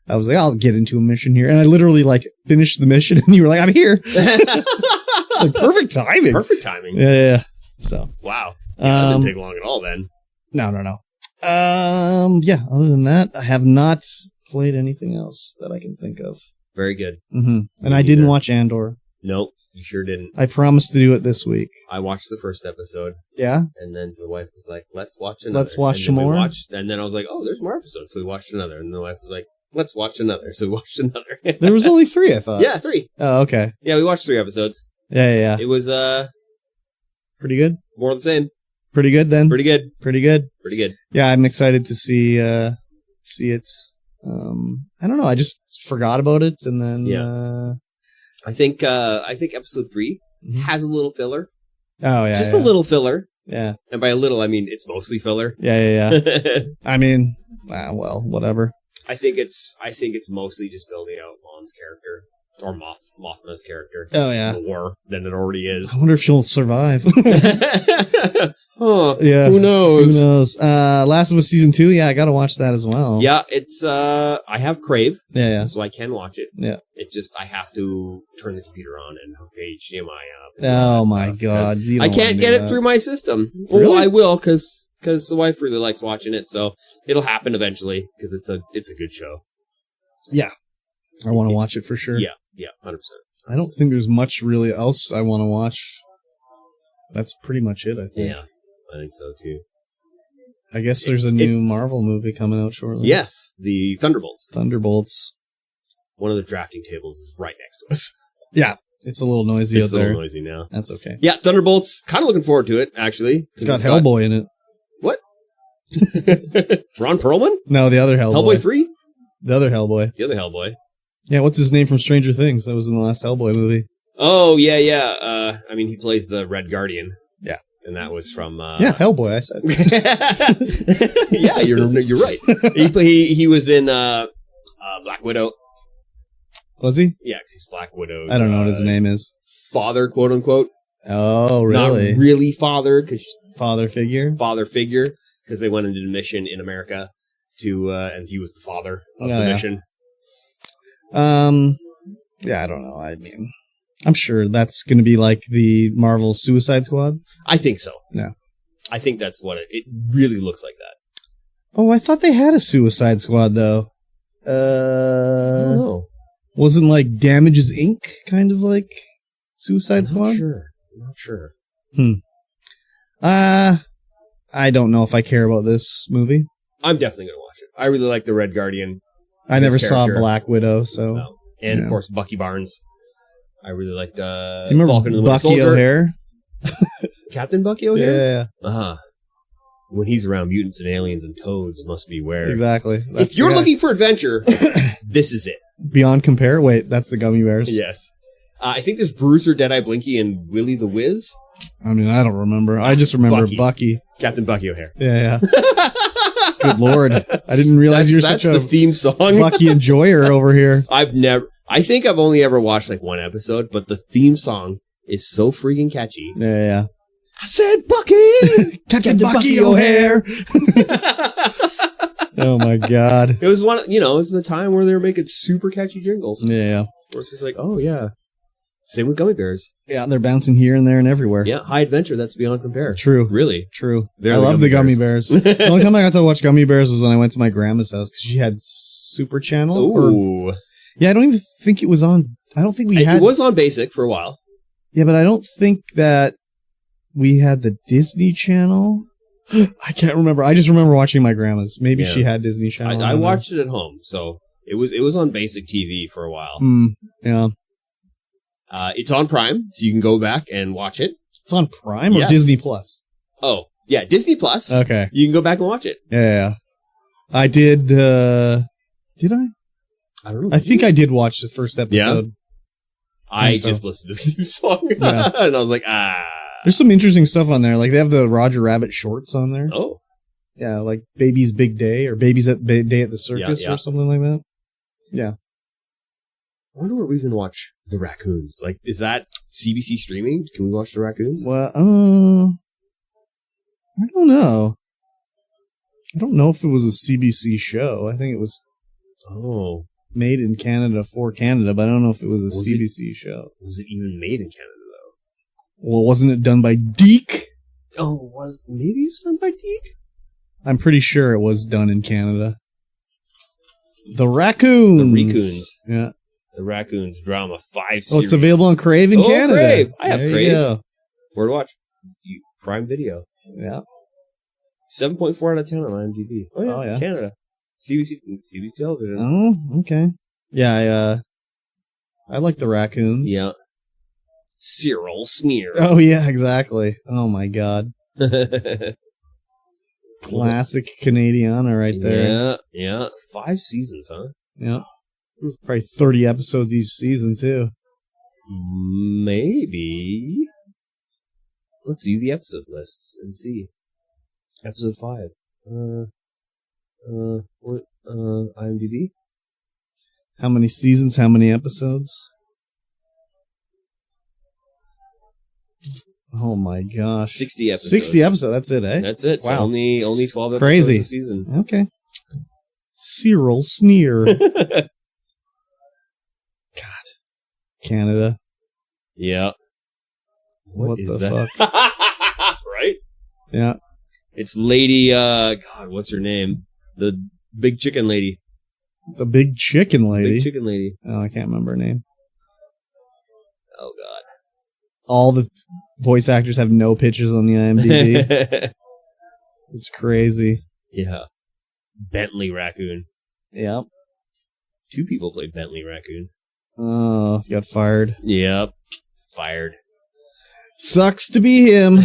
B: I was like, I'll get into a mission here. And I literally like finished the mission and you were like, I'm here. It's like perfect timing.
A: Perfect timing.
B: Yeah. So.
A: Wow. Yeah, that didn't take long at all then.
B: No. Yeah, other than that, I have not played anything else that I can think of.
A: Very good.
B: And I didn't watch Andor.
A: Nope. You sure didn't.
B: I promised to do it this week.
A: I watched the first episode.
B: Yeah?
A: And then the wife was like, let's watch another.
B: Let's watch some more?
A: And then I was like, oh, there's more episodes. So we watched another. And the wife was like, let's watch another. So we watched another.
B: There was only 3, I thought.
A: Yeah, 3.
B: Oh, okay.
A: Yeah, we watched 3 episodes.
B: Yeah.
A: It was,
B: pretty good?
A: more of the same.
B: Pretty good, then?
A: Pretty good.
B: Pretty good.
A: Pretty good.
B: Yeah, I'm excited to see it. I don't know. I just forgot about it, and then...
A: I think episode 3 has a little filler.
B: Oh, yeah.
A: Just a little filler.
B: Yeah.
A: And by a little, I mean it's mostly filler.
B: Yeah. I mean, well, whatever.
A: I think it's mostly just building out Mon's character. Or Mothma's character.
B: Oh, yeah.
A: More than it already is.
B: I wonder if she'll survive.
A: Huh.
B: Yeah.
A: Who knows?
B: Last of Us Season 2, yeah, I gotta watch that as well.
A: Yeah, it's, I have Crave.
B: Yeah.
A: So I can watch it.
B: Yeah.
A: It just, I have to turn the computer on and hook the HDMI up.
B: Oh, my God.
A: I can't get it through my system.
B: Really?
A: Well, I will, because the wife really likes watching it, so it'll happen eventually, because it's a good show.
B: Yeah. I want to watch it for sure.
A: Yeah, 100%.
B: I don't think there's much really else I want to watch. That's pretty much it, I think.
A: Yeah, I think so too.
B: I guess there's a new Marvel movie coming out shortly.
A: Yes, the Thunderbolts.
B: One
A: of the drafting tables is right next to us.
B: Yeah, it's a little noisy out there.
A: It's a little noisy now.
B: That's okay.
A: Yeah, Thunderbolts. Kind of looking forward to it, actually.
B: It's got Hellboy in it.
A: What? Ron Perlman?
B: No, the other Hellboy.
A: Hellboy 3?
B: The other Hellboy.
A: The other Hellboy.
B: Yeah, what's his name from Stranger Things? That was in the last Hellboy movie.
A: Oh, yeah. I mean, he plays the Red Guardian.
B: Yeah.
A: And that was from...
B: yeah, Hellboy, I said.
A: Yeah, you're right. He was in Black Widow.
B: Was he?
A: Yeah, because he's Black Widow's...
B: I don't know what his name is.
A: Father, quote unquote.
B: Oh, really?
A: Not really father.
B: Father figure?
A: Father figure. Because they went into a mission in America and he was the father of the mission.
B: Yeah, I don't know. I mean, I'm sure that's going to be like the Marvel Suicide Squad.
A: I think so.
B: Yeah.
A: I think that's what it really looks like that.
B: Oh, I thought they had a Suicide Squad, though.
A: I don't know.
B: Wasn't like Damages Inc. kind of like Suicide Squad?
A: I'm not sure.
B: I I don't know if I care about this movie.
A: I'm definitely going to watch it. I really like the Red Guardian.
B: I never saw Black Widow, so.
A: No. And, of course, Bucky Barnes. I really liked
B: Do you remember
A: Falcon and the Winter
B: Bucky
A: Soldier.
B: O'Hare?
A: Captain Bucky O'Hare?
B: Yeah.
A: Uh-huh. When he's around, mutants and aliens and toads must beware.
B: Exactly.
A: If you're looking for adventure, this is it.
B: Beyond Compare? Wait, that's the Gummy Bears.
A: Yes. I think there's Bruiser, Deadeye Blinky, and Willy the Wiz.
B: I mean, I don't remember. I just remember Bucky.
A: Captain Bucky O'Hare.
B: Yeah. Good Lord. I didn't realize you're such a
A: the theme song.
B: Bucky enjoyer over here.
A: I think I've only ever watched like one episode, but the theme song is so freaking catchy.
B: Yeah.
A: I said Bucky!
B: Captain Bucky O'Hare! Oh my God.
A: It was it was the time where they were making super catchy jingles.
B: Yeah.
A: Where it's just like, oh yeah. Same with Gummy Bears.
B: Yeah, they're bouncing here and there and everywhere.
A: Yeah, High Adventure, that's Beyond Compare.
B: True.
A: Really?
B: True.
A: They're
B: I love the Gummy Bears. The only time I got to watch Gummy Bears was when I went to my grandma's house because she had Super Channel.
A: Ooh.
B: Yeah, I don't even think it was on. I don't think we had.
A: It was on Basic for a while.
B: Yeah, but I don't think that we had the Disney Channel. I can't remember. I just remember watching my grandma's. Maybe she had Disney Channel.
A: I watched it at home, so it was on Basic TV for a while.
B: Yeah.
A: It's on Prime, so you can go back and watch it.
B: It's on Prime or Disney Plus?
A: Oh, yeah, Disney Plus.
B: Okay.
A: You can go back and watch it.
B: Yeah. I did. Did I?
A: I don't know.
B: I think I did watch the first episode.
A: Yeah. I just listened to the theme song, and I was like,
B: There's some interesting stuff on there. Like, they have the Roger Rabbit shorts on there.
A: Oh.
B: Yeah, like Baby's Big Day or Baby's Day at the Circus or something like that. Yeah.
A: I wonder where we can watch the raccoons. Like, is that CBC streaming? Can we watch the raccoons?
B: Well, I don't know. I don't know if it was a CBC show. I think it was made in Canada for Canada, but I don't know if it was a CBC show.
A: Was it even made in Canada, though?
B: Well, wasn't it done by Deke?
A: Oh, maybe it was done by Deke?
B: I'm pretty sure it was done in Canada. The Raccoons.
A: The Raccoons.
B: Yeah.
A: The Raccoons drama 5 series.
B: Oh, it's available on Crave in Canada.
A: Crave. I have Crave.
B: Go.
A: Where to watch? Prime Video.
B: Yeah.
A: 7.4 out of 10 on IMDb. Oh, yeah. Canada. CBC TV television.
B: Oh, okay. Yeah, I like the Raccoons.
A: Yeah. Cyril Sneer.
B: Oh, yeah, exactly. Oh, my God. Classic Canadiana right there.
A: Yeah. 5 seasons, huh?
B: Yeah. Probably 30 episodes each season, too.
A: Maybe. Let's view the episode lists and see. Episode 5. IMDb?
B: How many seasons? How many episodes? Oh my gosh.
A: 60 episodes.
B: 60 episodes, that's it, eh?
A: That's it.
B: Wow.
A: So only 12 episodes
B: Crazy.
A: a season.
B: Okay. Cyril Sneer. God. Canada.
A: Yeah.
B: What
A: is
B: the
A: that?
B: fuck?
A: Right?
B: Yeah.
A: It's Lady, God, what's her name? The big chicken lady.
B: The big chicken lady?
A: Big chicken lady.
B: Oh, I can't remember her name.
A: Oh, God.
B: All the voice actors have no pitches on the IMDb. It's crazy.
A: Yeah. Bentley Raccoon.
B: Yep.
A: 2 people played Bentley Raccoon.
B: Oh, he got fired.
A: Yep. Fired.
B: Sucks to be him.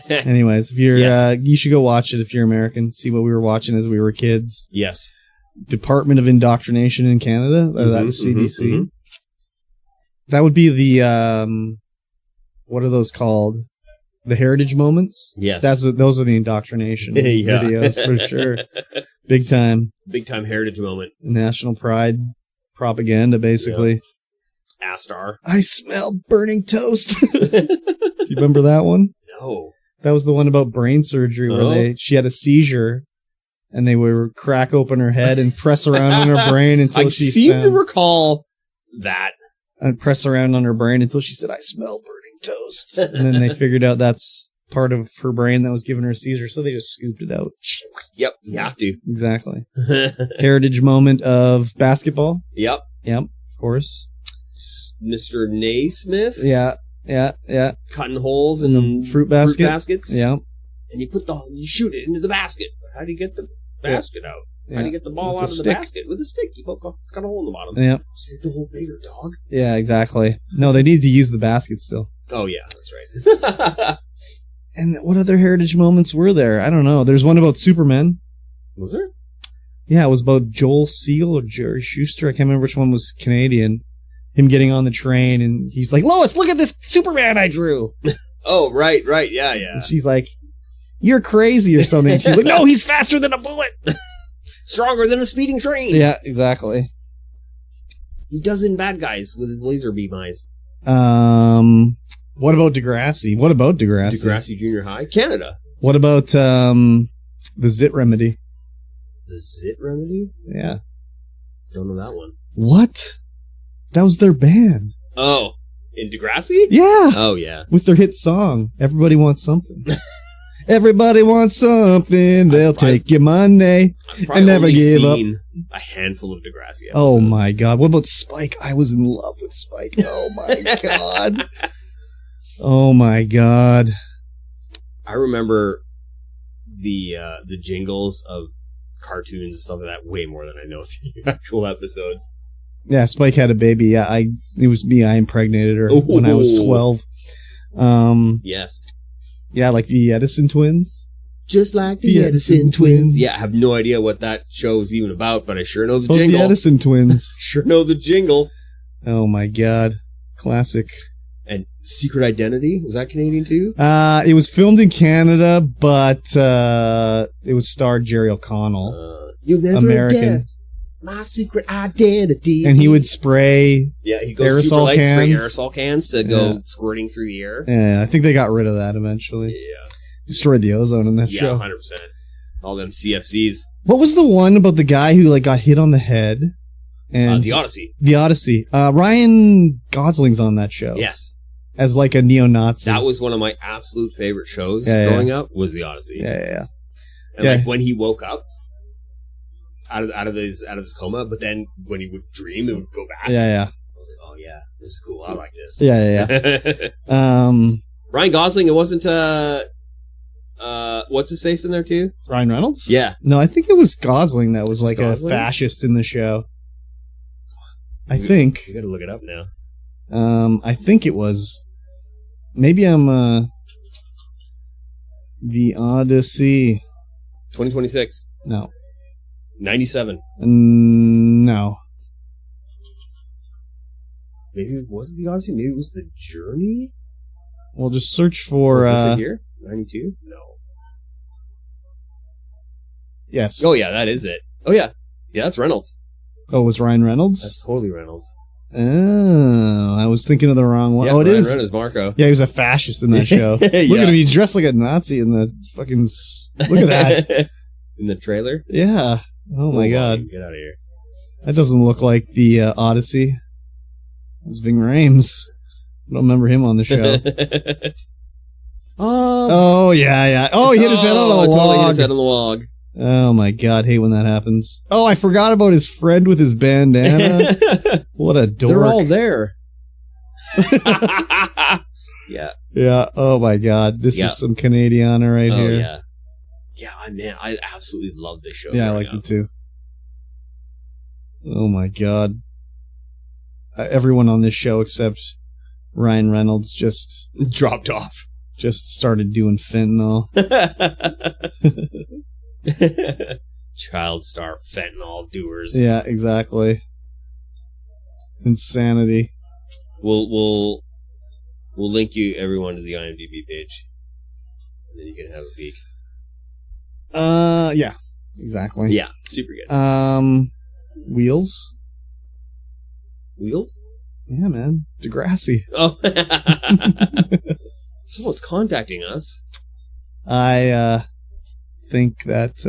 B: Anyways, if you're,
A: Yes.
B: you should go watch it if you're American. See what we were watching as we were kids.
A: Yes.
B: Department of Indoctrination in Canada. That's CDC. That would be the, what are those called? The heritage moments?
A: Yes.
B: Those are the indoctrination videos for sure. Big time.
A: Big time heritage moment.
B: National pride propaganda, basically.
A: Yeah. Astar.
B: I smell burning toast. Do you remember that one?
A: No.
B: That was the one about brain surgery where she had a seizure and they would crack open her head and press around on her brain until
A: I seem to recall that.
B: And press around on her brain until she said, I smell burning toast. And then they figured out that's part of her brain that was giving her a seizure, so they just scooped it out.
A: Yep, you have to.
B: Exactly. Heritage moment of basketball.
A: Yep.
B: Yep, of course.
A: Mr. Naismith.
B: Yeah.
A: Cutting holes in
B: fruit baskets.
A: Yep. and you shoot it into the basket. How do you get the basket out? How do you get the ball out of the basket? With a stick. It's got a hole in the bottom.
B: Yeah.
A: Just make the hole bigger, dog.
B: Yeah, exactly. No, they need to use the basket still.
A: Oh, yeah, that's right.
B: And what other heritage moments were there? I don't know. There's one about Superman.
A: Was there?
B: Yeah, it was about Joel Siegel or Jerry Schuster. I can't remember which one was Canadian. Him getting on the train, and he's like, Lois, look at this Superman I drew.
A: Oh, right, yeah.
B: And she's like, you're crazy or something. She's like, no, he's faster than a bullet.
A: Stronger than a speeding train.
B: Yeah, exactly.
A: He does in Bad Guys with his laser beam eyes.
B: What about Degrassi?
A: Degrassi Junior High? Canada.
B: What about the Zit Remedy?
A: The Zit Remedy?
B: Yeah.
A: Don't know that one.
B: What? That was their band.
A: Oh, in Degrassi?
B: Yeah.
A: Oh, yeah.
B: With their hit song, Everybody Wants Something. Everybody wants something, they'll take your money and never give up.
A: A handful of Degrassi episodes.
B: Oh my god. What about Spike? I was in love with Spike. Oh my god. Oh my god.
A: I remember the jingles of cartoons and stuff like that way more than I know the actual episodes.
B: Yeah, Spike had a baby. Yeah, it was me. I impregnated her when I was 12.
A: Yes.
B: Yeah, like the Edison twins.
A: Just like the Edison twins. Yeah, I have no idea what that show is even about, but I sure know the jingle.
B: The Edison twins.
A: Sure know the jingle.
B: Oh my god. Classic.
A: And Secret Identity? Was that Canadian too?
B: It was filmed in Canada, but it was starred Jerry O'Connell.
A: You'll never
B: American.
A: guess my secret identity.
B: And he would spray
A: he goes
B: aerosol
A: super light,
B: cans.
A: Spray aerosol cans to go squirting through the air.
B: Yeah, I think they got rid of that eventually.
A: Yeah.
B: Destroyed the ozone in that show.
A: Yeah, 100%. All them CFCs.
B: What was the one about the guy who got hit on the head? And
A: The Odyssey.
B: The Odyssey. Ryan Gosling's on that show.
A: Yes.
B: As like a neo-Nazi.
A: That was one of my absolute favorite shows growing up, was The Odyssey.
B: Yeah.
A: And like when he woke up out of his coma, but then when he would dream, it would go back.
B: Yeah.
A: I was like, oh yeah, this is cool. I like this.
B: Yeah.
A: Ryan Gosling, it wasn't what's his face in there too?
B: Ryan Reynolds?
A: Yeah.
B: No, I think it was Gosling that was like
A: Gosling?
B: a fascist in the show. I think.
A: You gotta look it up now.
B: I think it was. Maybe I'm The Odyssey.
A: 2026.
B: No.
A: 97.
B: No.
A: Maybe it wasn't The Odyssey. Maybe it was The Journey.
B: We'll just search for.
A: Is it here? 92? No.
B: Yes.
A: Oh yeah, that is it. Oh yeah, that's Reynolds.
B: Oh, it was Ryan Reynolds?
A: That's totally Reynolds.
B: Oh, I was thinking of the wrong one.
A: Yeah,
B: it
A: Ryan
B: is.
A: Reynolds, Marco.
B: Yeah, he was a fascist in that show. Look at him. He's dressed like a Nazi in the fucking... Look at that.
A: In the trailer?
B: Yeah. Oh my god.
A: Get out of here.
B: That doesn't look like the Odyssey. It was Ving Rhames. I don't remember him on the show. Oh, yeah. Oh, he hit his head on the log.
A: Totally hit his head on the log.
B: Oh my god, hate when that happens. Oh, I forgot about his friend with his bandana. What a dork.
A: They're all there. Yeah.
B: Yeah, oh my god. This is some Canadiana right here.
A: Yeah. Yeah, man, I absolutely love this show.
B: Yeah, I liked it too. Oh my god. Everyone on this show except Ryan Reynolds just
A: dropped off.
B: Just started doing fentanyl.
A: Child star fentanyl doers.
B: Yeah, exactly. Insanity.
A: We'll link you everyone to the IMDb page, and then you can have a peek.
B: Yeah, exactly.
A: Yeah, super good.
B: Wheels.
A: Wheels?
B: Yeah, man. Degrassi.
A: Oh, someone's contacting us.
B: I think that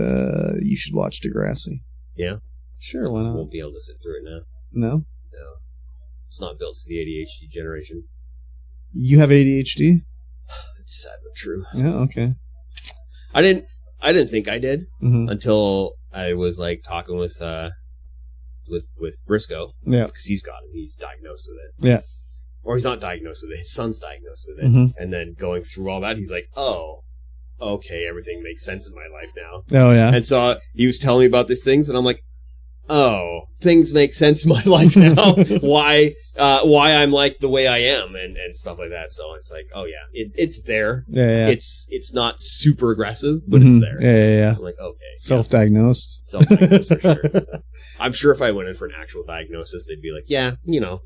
B: you should watch Degrassi.
A: Yeah?
B: Sure, why not?
A: Won't be able to sit through it now.
B: No?
A: No. It's not built for the ADHD generation.
B: You have ADHD?
A: It's sad but true.
B: Yeah, okay.
A: I didn't think I did until I was like talking with Briscoe.
B: Yeah.
A: Because he's got it. He's diagnosed with it.
B: Yeah.
A: Or he's not diagnosed with it. His son's diagnosed with it. And then going through all that, he's like, oh, okay, everything makes sense in my life now.
B: Oh, yeah.
A: And so he was telling me about these things, and I'm like, oh, things make sense in my life now. why I'm like the way I am and stuff like that. So it's like, oh yeah, it's there.
B: Yeah.
A: It's not super aggressive, but it's there.
B: Yeah.
A: I'm like, okay.
B: Self-diagnosed.
A: Self-diagnosed for sure. I'm sure if I went in for an actual diagnosis, they'd be like, yeah, 15%,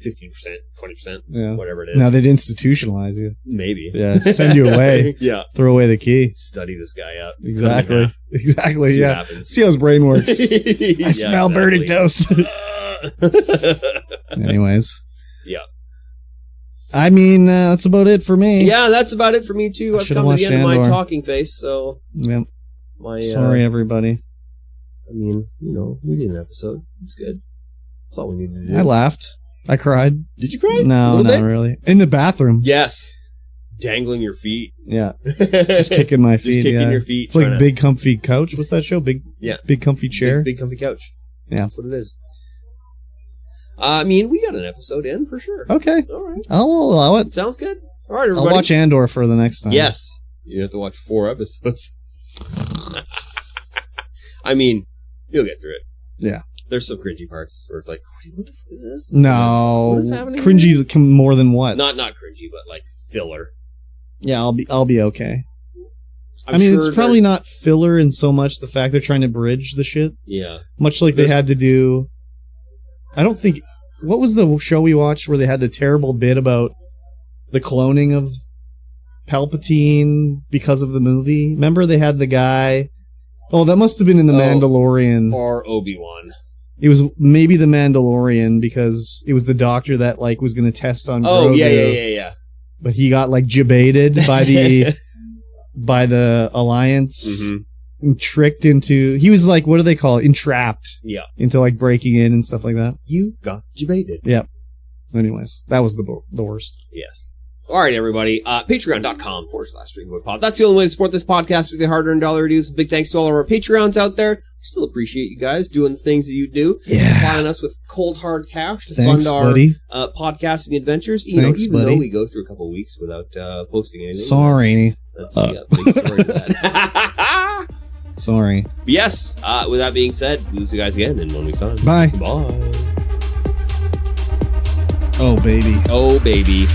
A: 20%, whatever it is.
B: Now they'd institutionalize you.
A: Maybe.
B: Yeah, send you away.
A: Yeah.
B: Throw away the key.
A: Study this guy up.
B: Exactly. Exactly,
A: See what
B: yeah.
A: happens.
B: See how his brain works. I smell burning toast. Anyways.
A: Yeah.
B: I mean, that's about it for me.
A: Yeah, that's about it for me, too. I've come to the end of my talking face, so...
B: Yep.
A: My,
B: sorry, everybody.
A: I mean, we did an episode. It's good. That's all we need to do.
B: I laughed. I cried.
A: Did you cry?
B: No, not really. In the bathroom.
A: Yes. Dangling your feet.
B: Yeah. Just kicking my feet.
A: Just kicking your feet.
B: It's like Big Comfy Couch. What's that show? Big Comfy Chair?
A: Big Comfy Couch.
B: Yeah.
A: That's what it is. I mean, we got an episode in for sure.
B: Okay.
A: All right.
B: I'll allow it.
A: Sounds good. All right, everybody.
B: I'll watch Andor for the next time.
A: Yes. You have to watch 4 episodes. I mean, you'll get through it.
B: Yeah.
A: There's some cringy parts where it's like, what the fuck is this?
B: No.
A: What is happening?
B: Cringy more than what?
A: Not cringy, but like filler.
B: Yeah, I'll be okay. I mean, it's probably not filler in so much the fact they're trying to bridge the shit.
A: Yeah.
B: Much like they had to do... I don't think... What was the show we watched where they had the terrible bit about the cloning of Palpatine because of the movie? Remember they had the guy... Oh, that must have been in The Mandalorian.
A: Or Obi-Wan.
B: It was maybe The Mandalorian because it was the doctor that like was going to test on Grogu.
A: Oh, yeah.
B: But he got like jebaited by the by the Alliance, and tricked into. He was like, what do they call it? Entrapped.
A: Yeah.
B: Into like breaking in and stuff like that.
A: You got jebaited.
B: Yep. Anyways, that was the worst.
A: Yes. All right, everybody. Patreon.com/StreamVoid. That's the only way to support this podcast with the hard-earned dollar dues. Big thanks to all of our Patreons out there. We still appreciate you guys doing the things that you do.
B: Yeah.
A: Supplying us with cold, hard cash to
B: Thanks,
A: fund our
B: buddy.
A: Podcasting adventures.
B: Thanks,
A: even
B: buddy.
A: though we go through a couple of weeks without posting anything.
B: Sorry.
A: That's the big story of that.
B: Sorry.
A: But yes, with that being said, we'll see you guys again in 1 week's time.
B: Bye.
A: Bye.
B: Oh, baby.
A: Oh, baby.